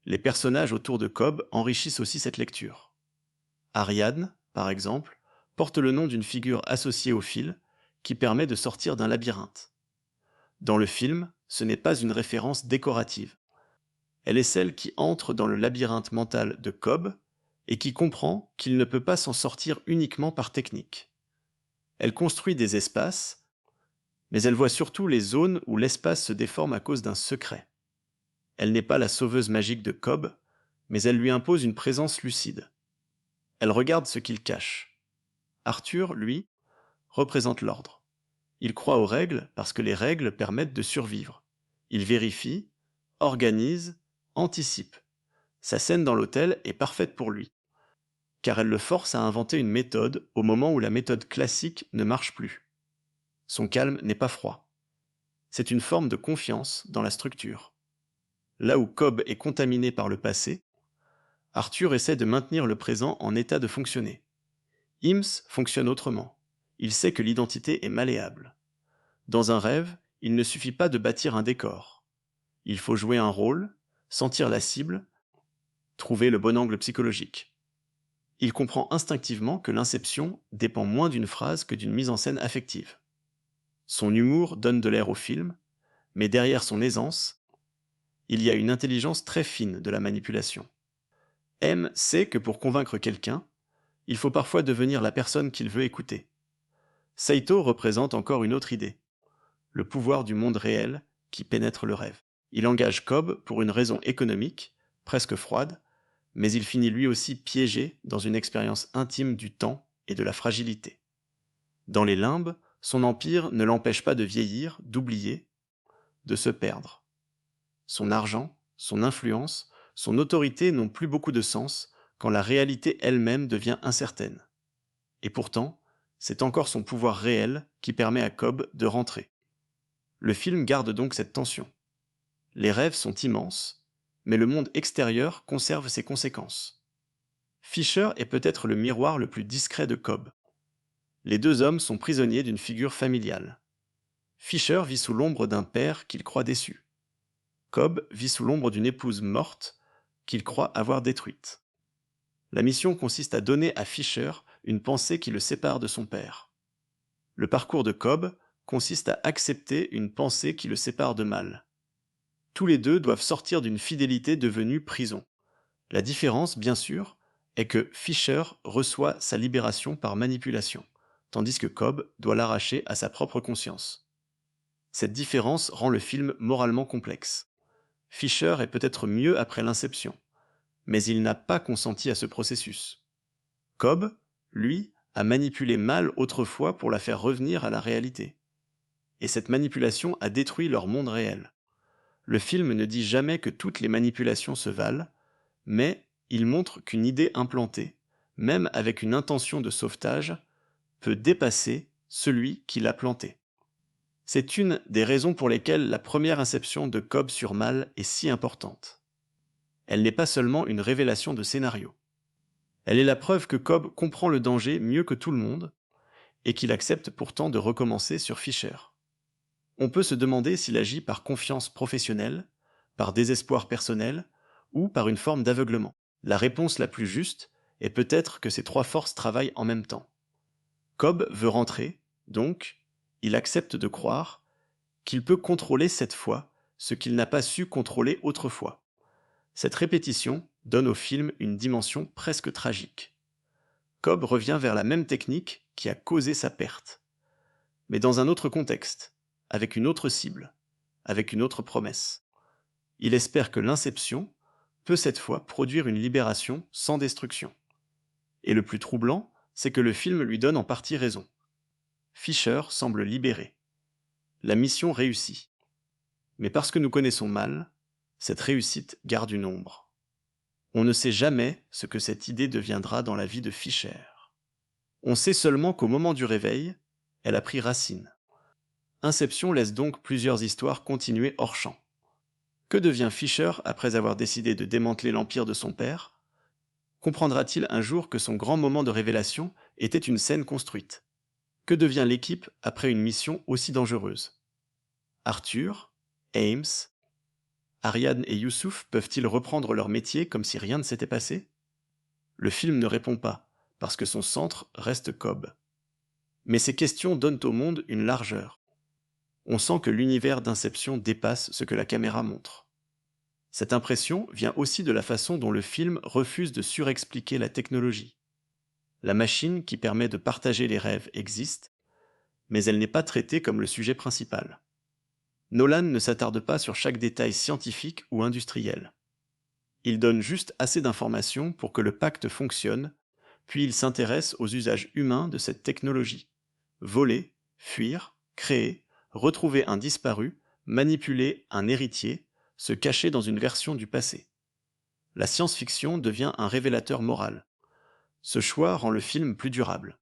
Les personnages autour de Cobb enrichissent aussi cette lecture. Ariadne, par exemple, porte le nom d'une figure associée au fil qui permet de sortir d'un labyrinthe. Dans le film, ce n'est pas une référence décorative. Elle est celle qui entre dans le labyrinthe mental de Cobb et qui comprend qu'il ne peut pas s'en sortir uniquement par technique. Elle construit des espaces, mais elle voit surtout les zones où l'espace se déforme à cause d'un secret. Elle n'est pas la sauveuse magique de Cobb, mais elle lui impose une présence lucide. Elle regarde ce qu'il cache. Arthur, lui, représente l'ordre. Il croit aux règles parce que les règles permettent de survivre. Il vérifie, organise, anticipe. Sa scène dans l'hôtel est parfaite pour lui, car elle le force à inventer une méthode au moment où la méthode classique ne marche plus. Son calme n'est pas froid. C'est une forme de confiance dans la structure. Là où Cobb est contaminé par le passé, Arthur essaie de maintenir le présent en état de fonctionner. Hims fonctionne autrement. Il sait que l'identité est malléable. Dans un rêve, il ne suffit pas de bâtir un décor. Il faut jouer un rôle, sentir la cible, trouver le bon angle psychologique. Il comprend instinctivement que l'inception dépend moins d'une phrase que d'une mise en scène affective. Son humour donne de l'air au film, mais derrière son aisance, il y a une intelligence très fine de la manipulation. M sait que pour convaincre quelqu'un, il faut parfois devenir la personne qu'il veut écouter. Saito représente encore une autre idée, le pouvoir du monde réel qui pénètre le rêve. Il engage Cobb pour une raison économique, presque froide, mais il finit lui aussi piégé dans une expérience intime du temps et de la fragilité. Dans les limbes, son empire ne l'empêche pas de vieillir, d'oublier, de se perdre. Son argent, son influence, son autorité n'ont plus beaucoup de sens quand la réalité elle-même devient incertaine. Et pourtant, c'est encore son pouvoir réel qui permet à Cobb de rentrer. Le film garde donc cette tension. Les rêves sont immenses, mais le monde extérieur conserve ses conséquences. Fisher est peut-être le miroir le plus discret de Cobb. Les deux hommes sont prisonniers d'une figure familiale. Fisher vit sous l'ombre d'un père qu'il croit déçu. Cobb vit sous l'ombre d'une épouse morte qu'il croit avoir détruite. La mission consiste à donner à Fisher une pensée qui le sépare de son père. Le parcours de Cobb consiste à accepter une pensée qui le sépare de Mal. Tous les deux doivent sortir d'une fidélité devenue prison. La différence, bien sûr, est que Fisher reçoit sa libération par manipulation, tandis que Cobb doit l'arracher à sa propre conscience. Cette différence rend le film moralement complexe. Fisher est peut-être mieux après l'inception, mais il n'a pas consenti à ce processus. Cobb, lui, a manipulé Mal autrefois pour la faire revenir à la réalité. Et cette manipulation a détruit leur monde réel. Le film ne dit jamais que toutes les manipulations se valent, mais il montre qu'une idée implantée, même avec une intention de sauvetage, peut dépasser celui qui l'a plantée. C'est une des raisons pour lesquelles la première inception de Cobb sur Mal est si importante. Elle n'est pas seulement une révélation de scénario. Elle est la preuve que Cobb comprend le danger mieux que tout le monde et qu'il accepte pourtant de recommencer sur Fisher. On peut se demander s'il agit par confiance professionnelle, par désespoir personnel ou par une forme d'aveuglement. La réponse la plus juste est peut-être que ces trois forces travaillent en même temps. Cobb veut rentrer, donc il accepte de croire qu'il peut contrôler cette fois ce qu'il n'a pas su contrôler autrefois. Cette répétition donne au film une dimension presque tragique. Cobb revient vers la même technique qui a causé sa perte, mais dans un autre contexte, avec une autre cible, avec une autre promesse. Il espère que l'inception peut cette fois produire une libération sans destruction. Et le plus troublant, c'est que le film lui donne en partie raison. Fisher semble libéré. La mission réussit. Mais parce que nous connaissons mal, cette réussite garde une ombre. On ne sait jamais ce que cette idée deviendra dans la vie de Fisher. On sait seulement qu'au moment du réveil, elle a pris racine. Inception laisse donc plusieurs histoires continuer hors champ. Que devient Fisher après avoir décidé de démanteler l'empire de son père? Comprendra-t-il un jour que son grand moment de révélation était une scène construite? Que devient l'équipe après une mission aussi dangereuse? Arthur, Ames, Ariadne et Youssouf peuvent-ils reprendre leur métier comme si rien ne s'était passé? Le film ne répond pas, parce que son centre reste Cobb. Mais ces questions donnent au monde une largeur. On sent que l'univers d'Inception dépasse ce que la caméra montre. Cette impression vient aussi de la façon dont le film refuse de surexpliquer la technologie. La machine qui permet de partager les rêves existe, mais elle n'est pas traitée comme le sujet principal. Nolan ne s'attarde pas sur chaque détail scientifique ou industriel. Il donne juste assez d'informations pour que le pacte fonctionne, puis il s'intéresse aux usages humains de cette technologie. Voler, fuir, créer, retrouver un disparu, manipuler un héritier, se cacher dans une version du passé. La science-fiction devient un révélateur moral. Ce choix rend le film plus durable.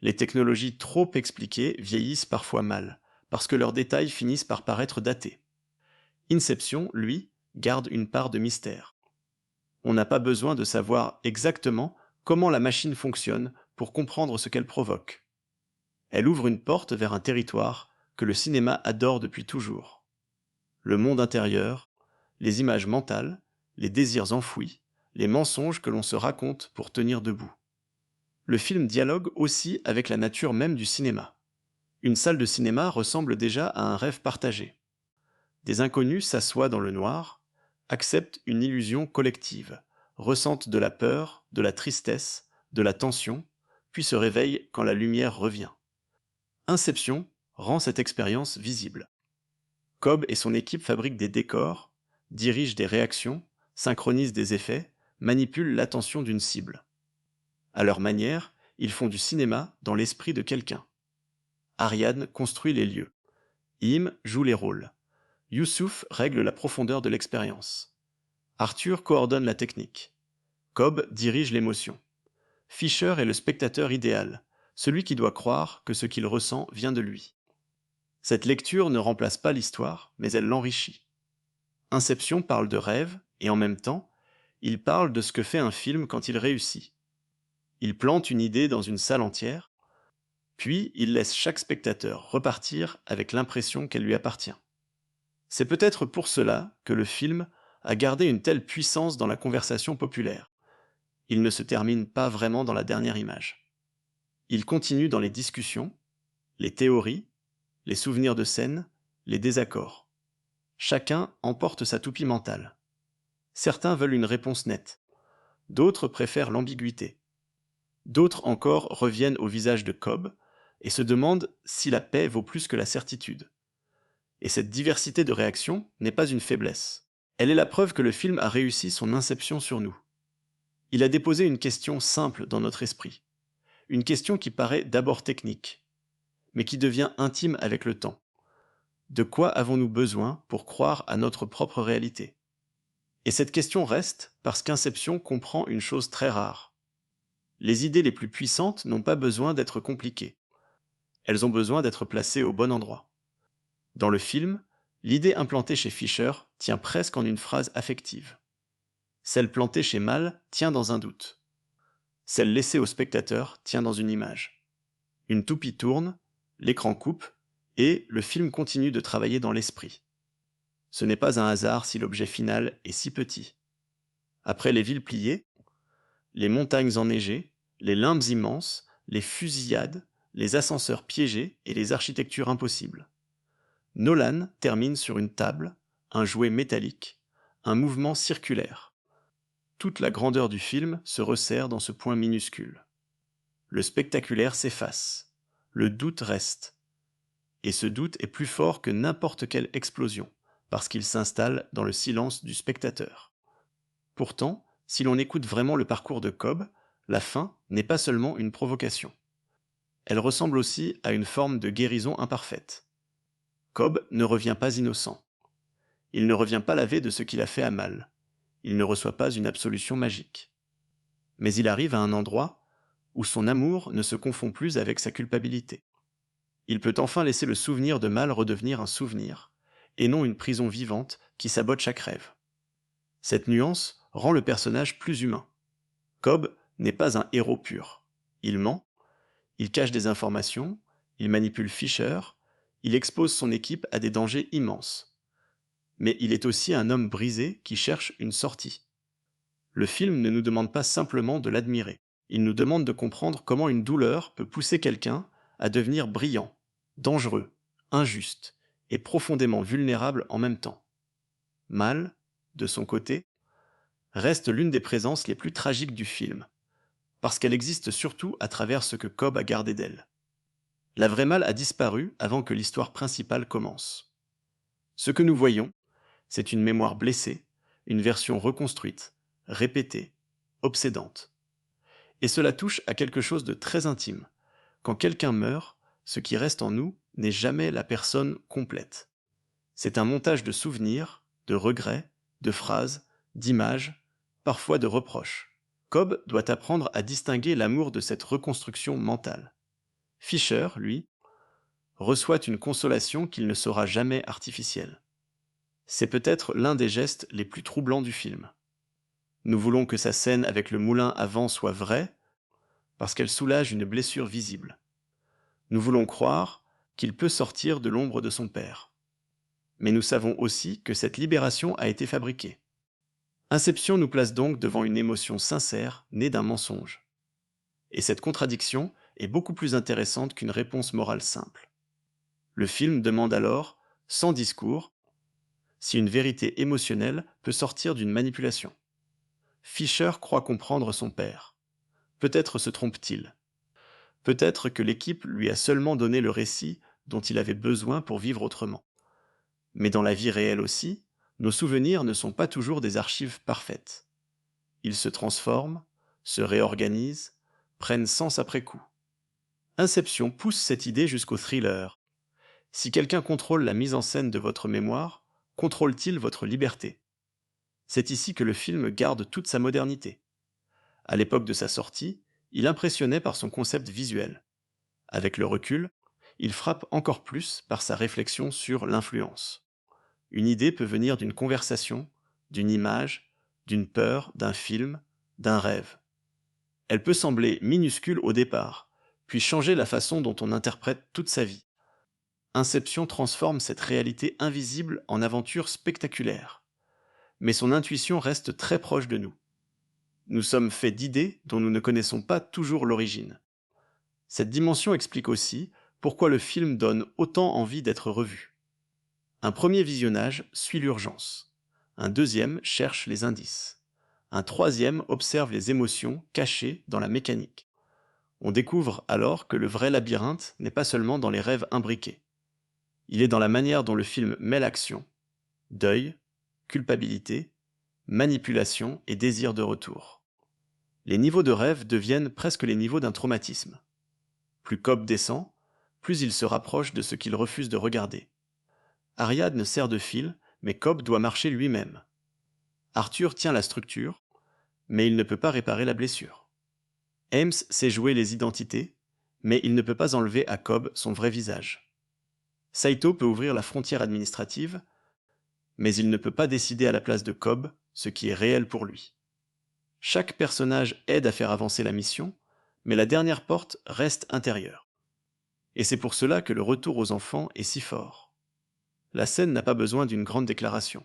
Les technologies trop expliquées vieillissent parfois mal, parce que leurs détails finissent par paraître datés. Inception, lui, garde une part de mystère. On n'a pas besoin de savoir exactement comment la machine fonctionne pour comprendre ce qu'elle provoque. Elle ouvre une porte vers un territoire que le cinéma adore depuis toujours. Le monde intérieur, les images mentales, les désirs enfouis, les mensonges que l'on se raconte pour tenir debout. Le film dialogue aussi avec la nature même du cinéma. Une salle de cinéma ressemble déjà à un rêve partagé. Des inconnus s'assoient dans le noir, acceptent une illusion collective, ressentent de la peur, de la tristesse, de la tension, puis se réveillent quand la lumière revient. Inception rend cette expérience visible. Cobb et son équipe fabriquent des décors, dirigent des réactions, synchronisent des effets, manipulent l'attention d'une cible. À leur manière, ils font du cinéma dans l'esprit de quelqu'un. Ariadne construit les lieux. Im joue les rôles. Youssouf règle la profondeur de l'expérience. Arthur coordonne la technique. Cobb dirige l'émotion. Fisher est le spectateur idéal, celui qui doit croire que ce qu'il ressent vient de lui. Cette lecture ne remplace pas l'histoire, mais elle l'enrichit. Inception parle de rêve, et en même temps, il parle de ce que fait un film quand il réussit. Il plante une idée dans une salle entière, puis il laisse chaque spectateur repartir avec l'impression qu'elle lui appartient. C'est peut-être pour cela que le film a gardé une telle puissance dans la conversation populaire. Il ne se termine pas vraiment dans la dernière image. Il continue dans les discussions, les théories, les souvenirs de scène, les désaccords. Chacun emporte sa toupie mentale. Certains veulent une réponse nette, d'autres préfèrent l'ambiguïté. D'autres encore reviennent au visage de Cobb et se demandent si la paix vaut plus que la certitude. Et cette diversité de réactions n'est pas une faiblesse. Elle est la preuve que le film a réussi son inception sur nous. Il a déposé une question simple dans notre esprit, une question qui paraît d'abord technique, mais qui devient intime avec le temps. De quoi avons-nous besoin pour croire à notre propre réalité? Et cette question reste parce qu'Inception comprend une chose très rare. Les idées les plus puissantes n'ont pas besoin d'être compliquées. Elles ont besoin d'être placées au bon endroit. Dans le film, l'idée implantée chez Fisher tient presque en une phrase affective. Celle plantée chez Mal tient dans un doute. Celle laissée au spectateur tient dans une image. Une toupie tourne, l'écran coupe, et le film continue de travailler dans l'esprit. Ce n'est pas un hasard si l'objet final est si petit. Après les villes pliées, les montagnes enneigées, les limbes immenses, les fusillades, les ascenseurs piégés et les architectures impossibles. Nolan termine sur une table, un jouet métallique, un mouvement circulaire. Toute la grandeur du film se resserre dans ce point minuscule. Le spectaculaire s'efface, le doute reste. Et ce doute est plus fort que n'importe quelle explosion, parce qu'il s'installe dans le silence du spectateur. Pourtant, si l'on écoute vraiment le parcours de Cobb, la fin n'est pas seulement une provocation. Elle ressemble aussi à une forme de guérison imparfaite. Cobb ne revient pas innocent. Il ne revient pas lavé de ce qu'il a fait à Mal. Il ne reçoit pas une absolution magique. Mais il arrive à un endroit où son amour ne se confond plus avec sa culpabilité. Il peut enfin laisser le souvenir de Mal redevenir un souvenir, et non une prison vivante qui sabote chaque rêve. Cette nuance rend le personnage plus humain. Cobb n'est pas un héros pur. Il ment, il cache des informations, il manipule Fisher, il expose son équipe à des dangers immenses. Mais il est aussi un homme brisé qui cherche une sortie. Le film ne nous demande pas simplement de l'admirer. Il nous demande de comprendre comment une douleur peut pousser quelqu'un à devenir brillant, dangereux, injuste et profondément vulnérable en même temps. Mal, de son côté, reste l'une des présences les plus tragiques du film, parce qu'elle existe surtout à travers ce que Cobb a gardé d'elle. La vraie Mal a disparu avant que l'histoire principale commence. Ce que nous voyons, c'est une mémoire blessée, une version reconstruite, répétée, obsédante. Et cela touche à quelque chose de très intime. Quand quelqu'un meurt, ce qui reste en nous n'est jamais la personne complète. C'est un montage de souvenirs, de regrets, de phrases, d'images, parfois de reproches. Cobb doit apprendre à distinguer l'amour de cette reconstruction mentale. Fisher, lui, reçoit une consolation qu'il ne saura jamais artificielle. C'est peut-être l'un des gestes les plus troublants du film. Nous voulons que sa scène avec le moulin à vent soit vraie, parce qu'elle soulage une blessure visible. Nous voulons croire qu'il peut sortir de l'ombre de son père. Mais nous savons aussi que cette libération a été fabriquée. Inception nous place donc devant une émotion sincère née d'un mensonge. Et cette contradiction est beaucoup plus intéressante qu'une réponse morale simple. Le film demande alors, sans discours, si une vérité émotionnelle peut sortir d'une manipulation. Fisher croit comprendre son père. Peut-être se trompe-t-il. Peut-être que l'équipe lui a seulement donné le récit dont il avait besoin pour vivre autrement. Mais dans la vie réelle aussi, nos souvenirs ne sont pas toujours des archives parfaites. Ils se transforment, se réorganisent, prennent sens après coup. Inception pousse cette idée jusqu'au thriller. Si quelqu'un contrôle la mise en scène de votre mémoire, contrôle-t-il votre liberté? C'est ici que le film garde toute sa modernité. À l'époque de sa sortie, il impressionnait par son concept visuel. Avec le recul, il frappe encore plus par sa réflexion sur l'influence. Une idée peut venir d'une conversation, d'une image, d'une peur, d'un film, d'un rêve. Elle peut sembler minuscule au départ, puis changer la façon dont on interprète toute sa vie. Inception transforme cette réalité invisible en aventure spectaculaire. Mais son intuition reste très proche de nous. Nous sommes faits d'idées dont nous ne connaissons pas toujours l'origine. Cette dimension explique aussi pourquoi le film donne autant envie d'être revu. Un premier visionnage suit l'urgence. Un deuxième cherche les indices. Un troisième observe les émotions cachées dans la mécanique. On découvre alors que le vrai labyrinthe n'est pas seulement dans les rêves imbriqués. Il est dans la manière dont le film mêle action, deuil, culpabilité, manipulation et désir de retour. Les niveaux de rêve deviennent presque les niveaux d'un traumatisme. Plus Cobb descend, plus il se rapproche de ce qu'il refuse de regarder. Ariadne sert de fil, mais Cobb doit marcher lui-même. Arthur tient la structure, mais il ne peut pas réparer la blessure. Ames sait jouer les identités, mais il ne peut pas enlever à Cobb son vrai visage. Saito peut ouvrir la frontière administrative, mais il ne peut pas décider à la place de Cobb ce qui est réel pour lui. Chaque personnage aide à faire avancer la mission, mais la dernière porte reste intérieure. Et c'est pour cela que le retour aux enfants est si fort. La scène n'a pas besoin d'une grande déclaration.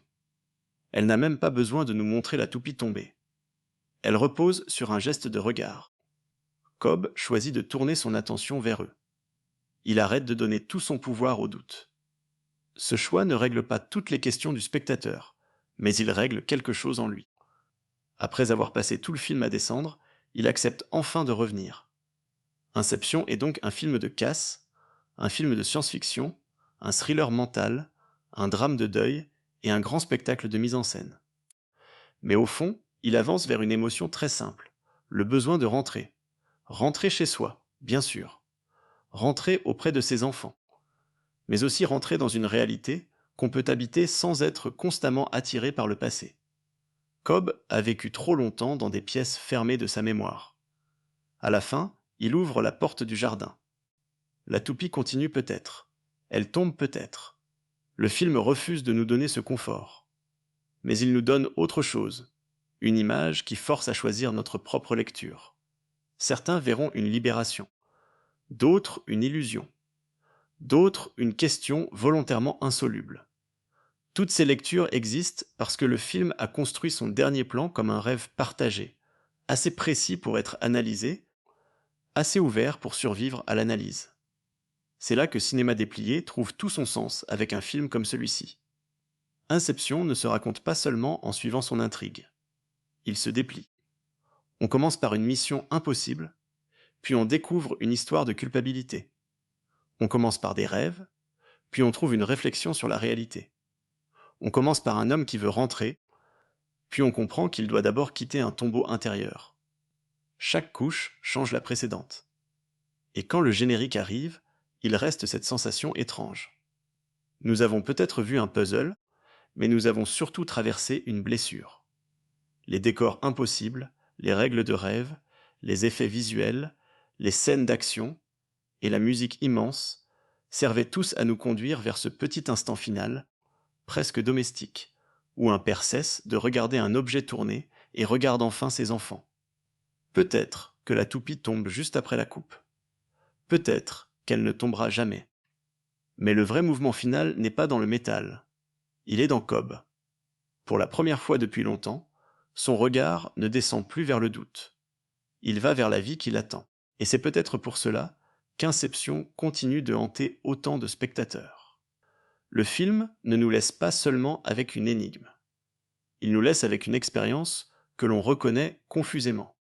Elle n'a même pas besoin de nous montrer la toupie tomber. Elle repose sur un geste de regard. Cobb choisit de tourner son attention vers eux. Il arrête de donner tout son pouvoir au doute. Ce choix ne règle pas toutes les questions du spectateur, mais il règle quelque chose en lui. Après avoir passé tout le film à descendre, il accepte enfin de revenir. Inception est donc un film de casse, un film de science-fiction, un thriller mental, un drame de deuil et un grand spectacle de mise en scène. Mais au fond, il avance vers une émotion très simple, le besoin de rentrer. Rentrer chez soi, bien sûr. Rentrer auprès de ses enfants. Mais aussi rentrer dans une réalité qu'on peut habiter sans être constamment attiré par le passé. Cobb a vécu trop longtemps dans des pièces fermées de sa mémoire. À la fin, il ouvre la porte du jardin. La toupie continue peut-être. Elle tombe peut-être. Le film refuse de nous donner ce confort. Mais il nous donne autre chose, une image qui force à choisir notre propre lecture. Certains verront une libération, d'autres une illusion, d'autres une question volontairement insoluble. Toutes ces lectures existent parce que le film a construit son dernier plan comme un rêve partagé, assez précis pour être analysé, assez ouvert pour survivre à l'analyse. C'est là que Cinéma déplié trouve tout son sens avec un film comme celui-ci. Inception ne se raconte pas seulement en suivant son intrigue. Il se déplie. On commence par une mission impossible, puis on découvre une histoire de culpabilité. On commence par des rêves, puis on trouve une réflexion sur la réalité. On commence par un homme qui veut rentrer, puis on comprend qu'il doit d'abord quitter un tombeau intérieur. Chaque couche change la précédente. Et quand le générique arrive, il reste cette sensation étrange. Nous avons peut-être vu un puzzle, mais nous avons surtout traversé une blessure. Les décors impossibles, les règles de rêve, les effets visuels, les scènes d'action et la musique immense servaient tous à nous conduire vers ce petit instant final, presque domestique, où un père cesse de regarder un objet tourner et regarde enfin ses enfants. Peut-être que la toupie tombe juste après la coupe. Peut-être qu'elle ne tombera jamais. Mais le vrai mouvement final n'est pas dans le métal. Il est dans Cobb. Pour la première fois depuis longtemps, son regard ne descend plus vers le doute. Il va vers la vie qui l'attend. Et c'est peut-être pour cela qu'Inception continue de hanter autant de spectateurs. Le film ne nous laisse pas seulement avec une énigme. Il nous laisse avec une expérience que l'on reconnaît confusément.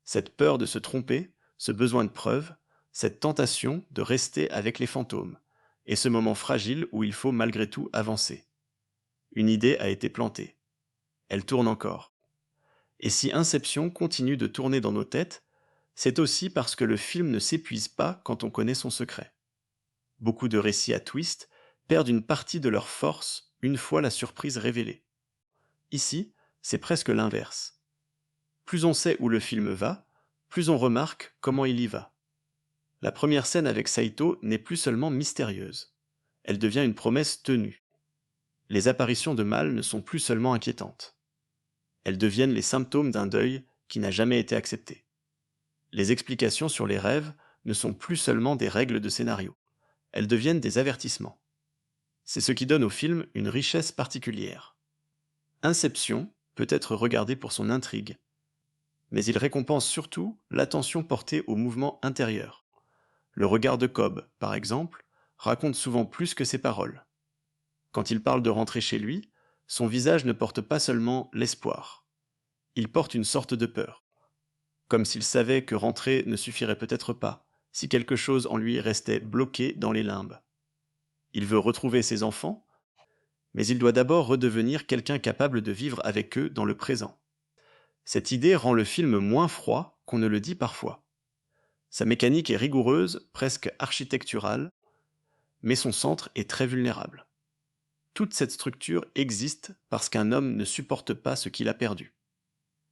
Cette peur de se tromper, ce besoin de preuve, cette tentation de rester avec les fantômes, et ce moment fragile où il faut malgré tout avancer. Une idée a été plantée. Elle tourne encore. Et si Inception continue de tourner dans nos têtes, c'est aussi parce que le film ne s'épuise pas quand on connaît son secret. Beaucoup de récits à twist perdent une partie de leur force une fois la surprise révélée. Ici, c'est presque l'inverse. Plus on sait où le film va, plus on remarque comment il y va. La première scène avec Saito n'est plus seulement mystérieuse. Elle devient une promesse tenue. Les apparitions de Mal ne sont plus seulement inquiétantes. Elles deviennent les symptômes d'un deuil qui n'a jamais été accepté. Les explications sur les rêves ne sont plus seulement des règles de scénario. Elles deviennent des avertissements. C'est ce qui donne au film une richesse particulière. Inception peut être regardé pour son intrigue, mais il récompense surtout l'attention portée au mouvement intérieur. Le regard de Cobb, par exemple, raconte souvent plus que ses paroles. Quand il parle de rentrer chez lui, son visage ne porte pas seulement l'espoir. Il porte une sorte de peur. Comme s'il savait que rentrer ne suffirait peut-être pas, si quelque chose en lui restait bloqué dans les limbes. Il veut retrouver ses enfants, mais il doit d'abord redevenir quelqu'un capable de vivre avec eux dans le présent. Cette idée rend le film moins froid qu'on ne le dit parfois. Sa mécanique est rigoureuse, presque architecturale, mais son centre est très vulnérable. Toute cette structure existe parce qu'un homme ne supporte pas ce qu'il a perdu.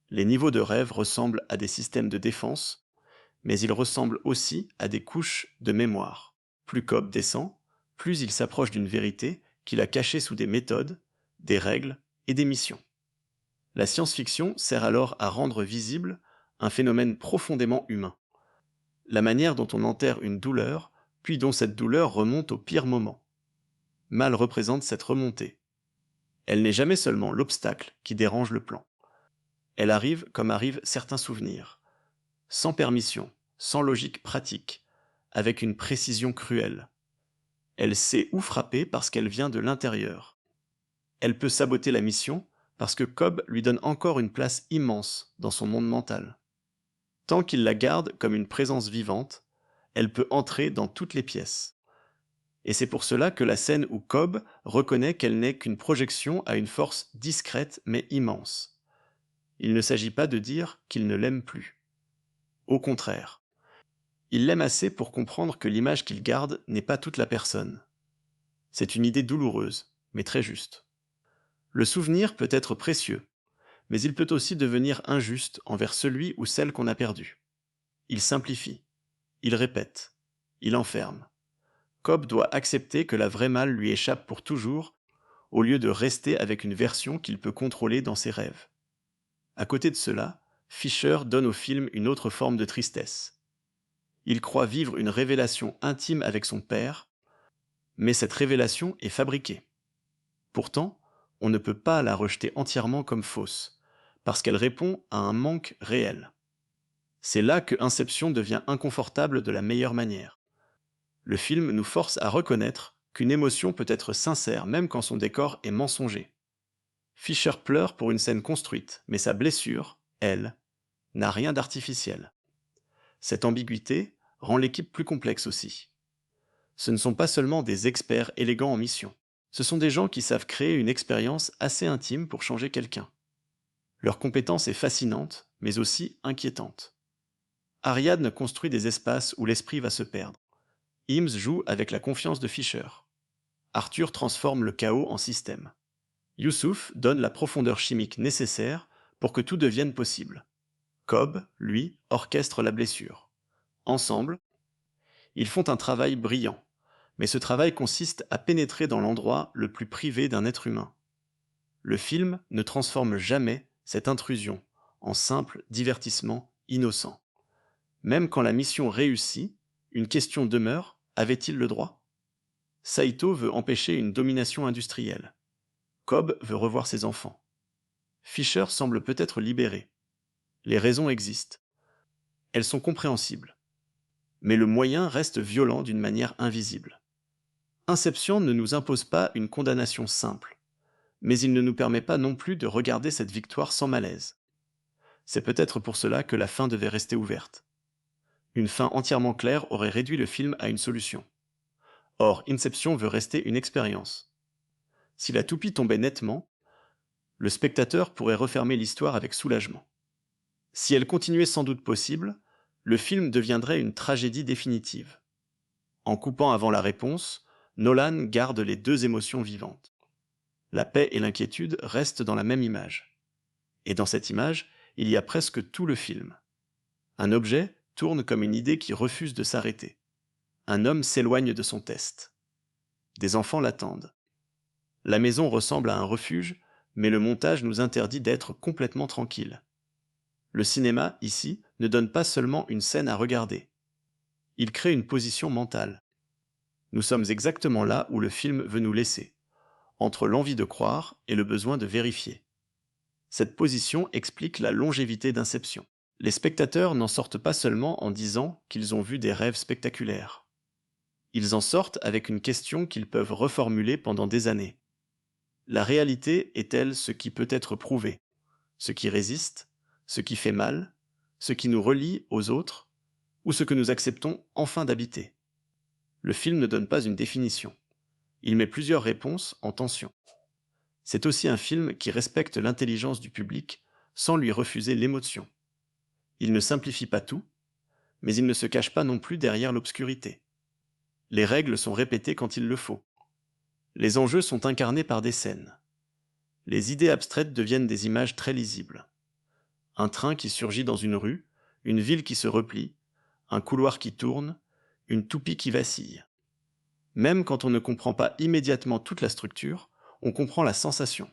Les niveaux de rêve ressemblent à des systèmes de défense, mais ils ressemblent aussi à des couches de mémoire. Plus Cobb descend, plus il s'approche d'une vérité qu'il a cachée sous des méthodes, des règles et des missions. La science-fiction sert alors à rendre visible un phénomène profondément humain. La manière dont on enterre une douleur, puis dont cette douleur remonte au pire moment. Mal représente cette remontée. Elle n'est jamais seulement l'obstacle qui dérange le plan. Elle arrive comme arrivent certains souvenirs, sans permission, sans logique pratique, avec une précision cruelle. Elle sait où frapper parce qu'elle vient de l'intérieur. Elle peut saboter la mission parce que Cobb lui donne encore une place immense dans son monde mental. Tant qu'il la garde comme une présence vivante, elle peut entrer dans toutes les pièces. Et c'est pour cela que la scène où Cobb reconnaît qu'elle n'est qu'une projection a une force discrète mais immense. Il ne s'agit pas de dire qu'il ne l'aime plus. Au contraire, il l'aime assez pour comprendre que l'image qu'il garde n'est pas toute la personne. C'est une idée douloureuse, mais très juste. Le souvenir peut être précieux, mais il peut aussi devenir injuste envers celui ou celle qu'on a perdu. Il simplifie, il répète, il enferme. Cobb doit accepter que la vraie Mal lui échappe pour toujours, au lieu de rester avec une version qu'il peut contrôler dans ses rêves. À côté de cela, Fisher donne au film une autre forme de tristesse. Il croit vivre une révélation intime avec son père, mais cette révélation est fabriquée. Pourtant, on ne peut pas la rejeter entièrement comme fausse, parce qu'elle répond à un manque réel. C'est là que Inception devient inconfortable de la meilleure manière. Le film nous force à reconnaître qu'une émotion peut être sincère même quand son décor est mensonger. Fisher pleure pour une scène construite, mais sa blessure, elle, n'a rien d'artificiel. Cette ambiguïté rend l'équipe plus complexe aussi. Ce ne sont pas seulement des experts élégants en mission. Ce sont des gens qui savent créer une expérience assez intime pour changer quelqu'un. Leur compétence est fascinante, mais aussi inquiétante. Ariadne construit des espaces où l'esprit va se perdre. Eames joue avec la confiance de Fisher. Arthur transforme le chaos en système. Youssouf donne la profondeur chimique nécessaire pour que tout devienne possible. Cobb, lui, orchestre la blessure. Ensemble, ils font un travail brillant, mais ce travail consiste à pénétrer dans l'endroit le plus privé d'un être humain. Le film ne transforme jamais cette intrusion en simple divertissement innocent. Même quand la mission réussit, une question demeure, avait-il le droit? Saito veut empêcher une domination industrielle. Cobb veut revoir ses enfants. Fisher semble peut-être libéré. Les raisons existent. Elles sont compréhensibles. Mais le moyen reste violent d'une manière invisible. Inception ne nous impose pas une condamnation simple, mais il ne nous permet pas non plus de regarder cette victoire sans malaise. C'est peut-être pour cela que la fin devait rester ouverte. Une fin entièrement claire aurait réduit le film à une solution. Or, Inception veut rester une expérience. Si la toupie tombait nettement, le spectateur pourrait refermer l'histoire avec soulagement. Si elle continuait sans doute possible, le film deviendrait une tragédie définitive. En coupant avant la réponse, Nolan garde les deux émotions vivantes. La paix et l'inquiétude restent dans la même image. Et dans cette image, il y a presque tout le film. Un objet tourne comme une idée qui refuse de s'arrêter. Un homme s'éloigne de son test. Des enfants l'attendent. La maison ressemble à un refuge, mais le montage nous interdit d'être complètement tranquille. Le cinéma, ici, ne donne pas seulement une scène à regarder. Il crée une position mentale. Nous sommes exactement là où le film veut nous laisser, entre l'envie de croire et le besoin de vérifier. Cette position explique la longévité d'Inception. Les spectateurs n'en sortent pas seulement en disant qu'ils ont vu des rêves spectaculaires. Ils en sortent avec une question qu'ils peuvent reformuler pendant des années. La réalité est-elle ce qui peut être prouvé, ce qui résiste, ce qui fait mal, ce qui nous relie aux autres, ou ce que nous acceptons enfin d'habiter? Le film ne donne pas une définition. Il met plusieurs réponses en tension. C'est aussi un film qui respecte l'intelligence du public sans lui refuser l'émotion. Il ne simplifie pas tout, mais il ne se cache pas non plus derrière l'obscurité. Les règles sont répétées quand il le faut. Les enjeux sont incarnés par des scènes. Les idées abstraites deviennent des images très lisibles. Un train qui surgit dans une rue, une ville qui se replie, un couloir qui tourne, une toupie qui vacille. Même quand on ne comprend pas immédiatement toute la structure, on comprend la sensation.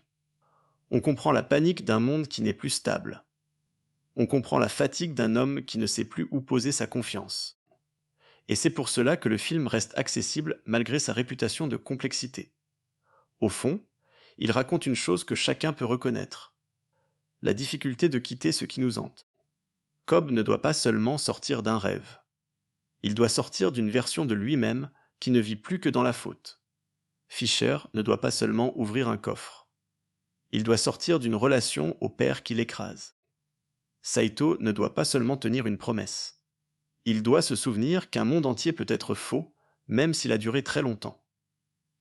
On comprend la panique d'un monde qui n'est plus stable. On comprend la fatigue d'un homme qui ne sait plus où poser sa confiance. Et c'est pour cela que le film reste accessible malgré sa réputation de complexité. Au fond, il raconte une chose que chacun peut reconnaître. La difficulté de quitter ce qui nous hante. Cobb ne doit pas seulement sortir d'un rêve. Il doit sortir d'une version de lui-même qui ne vit plus que dans la faute. Fisher ne doit pas seulement ouvrir un coffre. Il doit sortir d'une relation au père qui l'écrase. Saito ne doit pas seulement tenir une promesse. Il doit se souvenir qu'un monde entier peut être faux, même s'il a duré très longtemps.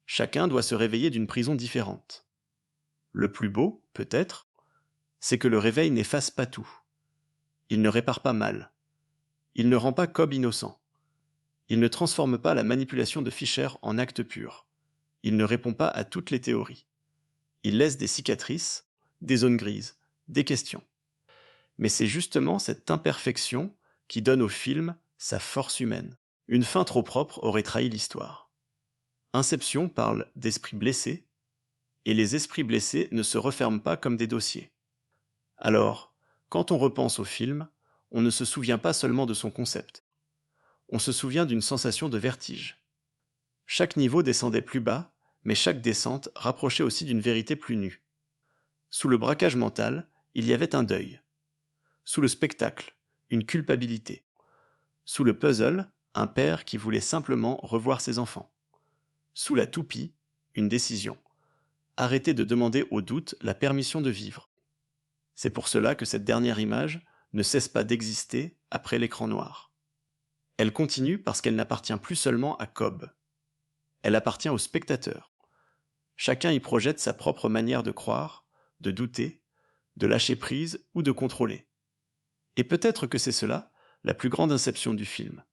Chacun doit se réveiller d'une prison différente. Le plus beau, peut-être, c'est que le réveil n'efface pas tout. Il ne répare pas mal. Il ne rend pas Cobb innocent. Il ne transforme pas la manipulation de Fisher en acte pur. Il ne répond pas à toutes les théories. Il laisse des cicatrices, des zones grises, des questions. Mais c'est justement cette imperfection qui donne au film sa force humaine. Une fin trop propre aurait trahi l'histoire. Inception parle d'esprits blessés, et les esprits blessés ne se referment pas comme des dossiers. Alors, quand on repense au film, on ne se souvient pas seulement de son concept. On se souvient d'une sensation de vertige. Chaque niveau descendait plus bas, mais chaque descente rapprochait aussi d'une vérité plus nue. Sous le braquage mental, il y avait un deuil. Sous le spectacle, une culpabilité. Sous le puzzle, un père qui voulait simplement revoir ses enfants. Sous la toupie, une décision. Arrêter de demander au doute la permission de vivre. C'est pour cela que cette dernière image ne cesse pas d'exister après l'écran noir. Elle continue parce qu'elle n'appartient plus seulement à Cobb. Elle appartient au spectateur. Chacun y projette sa propre manière de croire, de douter, de lâcher prise ou de contrôler. Et peut-être que c'est cela, la plus grande inception du film.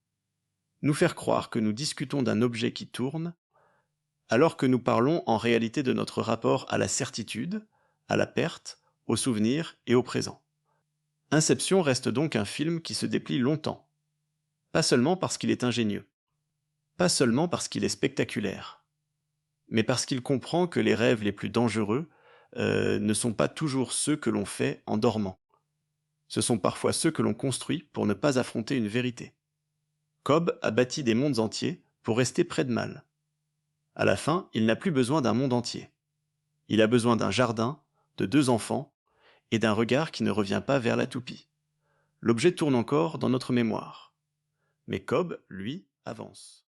Nous faire croire que nous discutons d'un objet qui tourne, alors que nous parlons en réalité de notre rapport à la certitude, à la perte, au souvenir et au présent. Inception reste donc un film qui se déplie longtemps. Pas seulement parce qu'il est ingénieux, pas seulement parce qu'il est spectaculaire, mais parce qu'il comprend que les rêves les plus dangereux ne sont pas toujours ceux que l'on fait en dormant. Ce sont parfois ceux que l'on construit pour ne pas affronter une vérité. Cobb a bâti des mondes entiers pour rester près de Mal. À la fin, il n'a plus besoin d'un monde entier. Il a besoin d'un jardin, de 2 enfants, et d'un regard qui ne revient pas vers la toupie. L'objet tourne encore dans notre mémoire. Mais Cobb, lui, avance.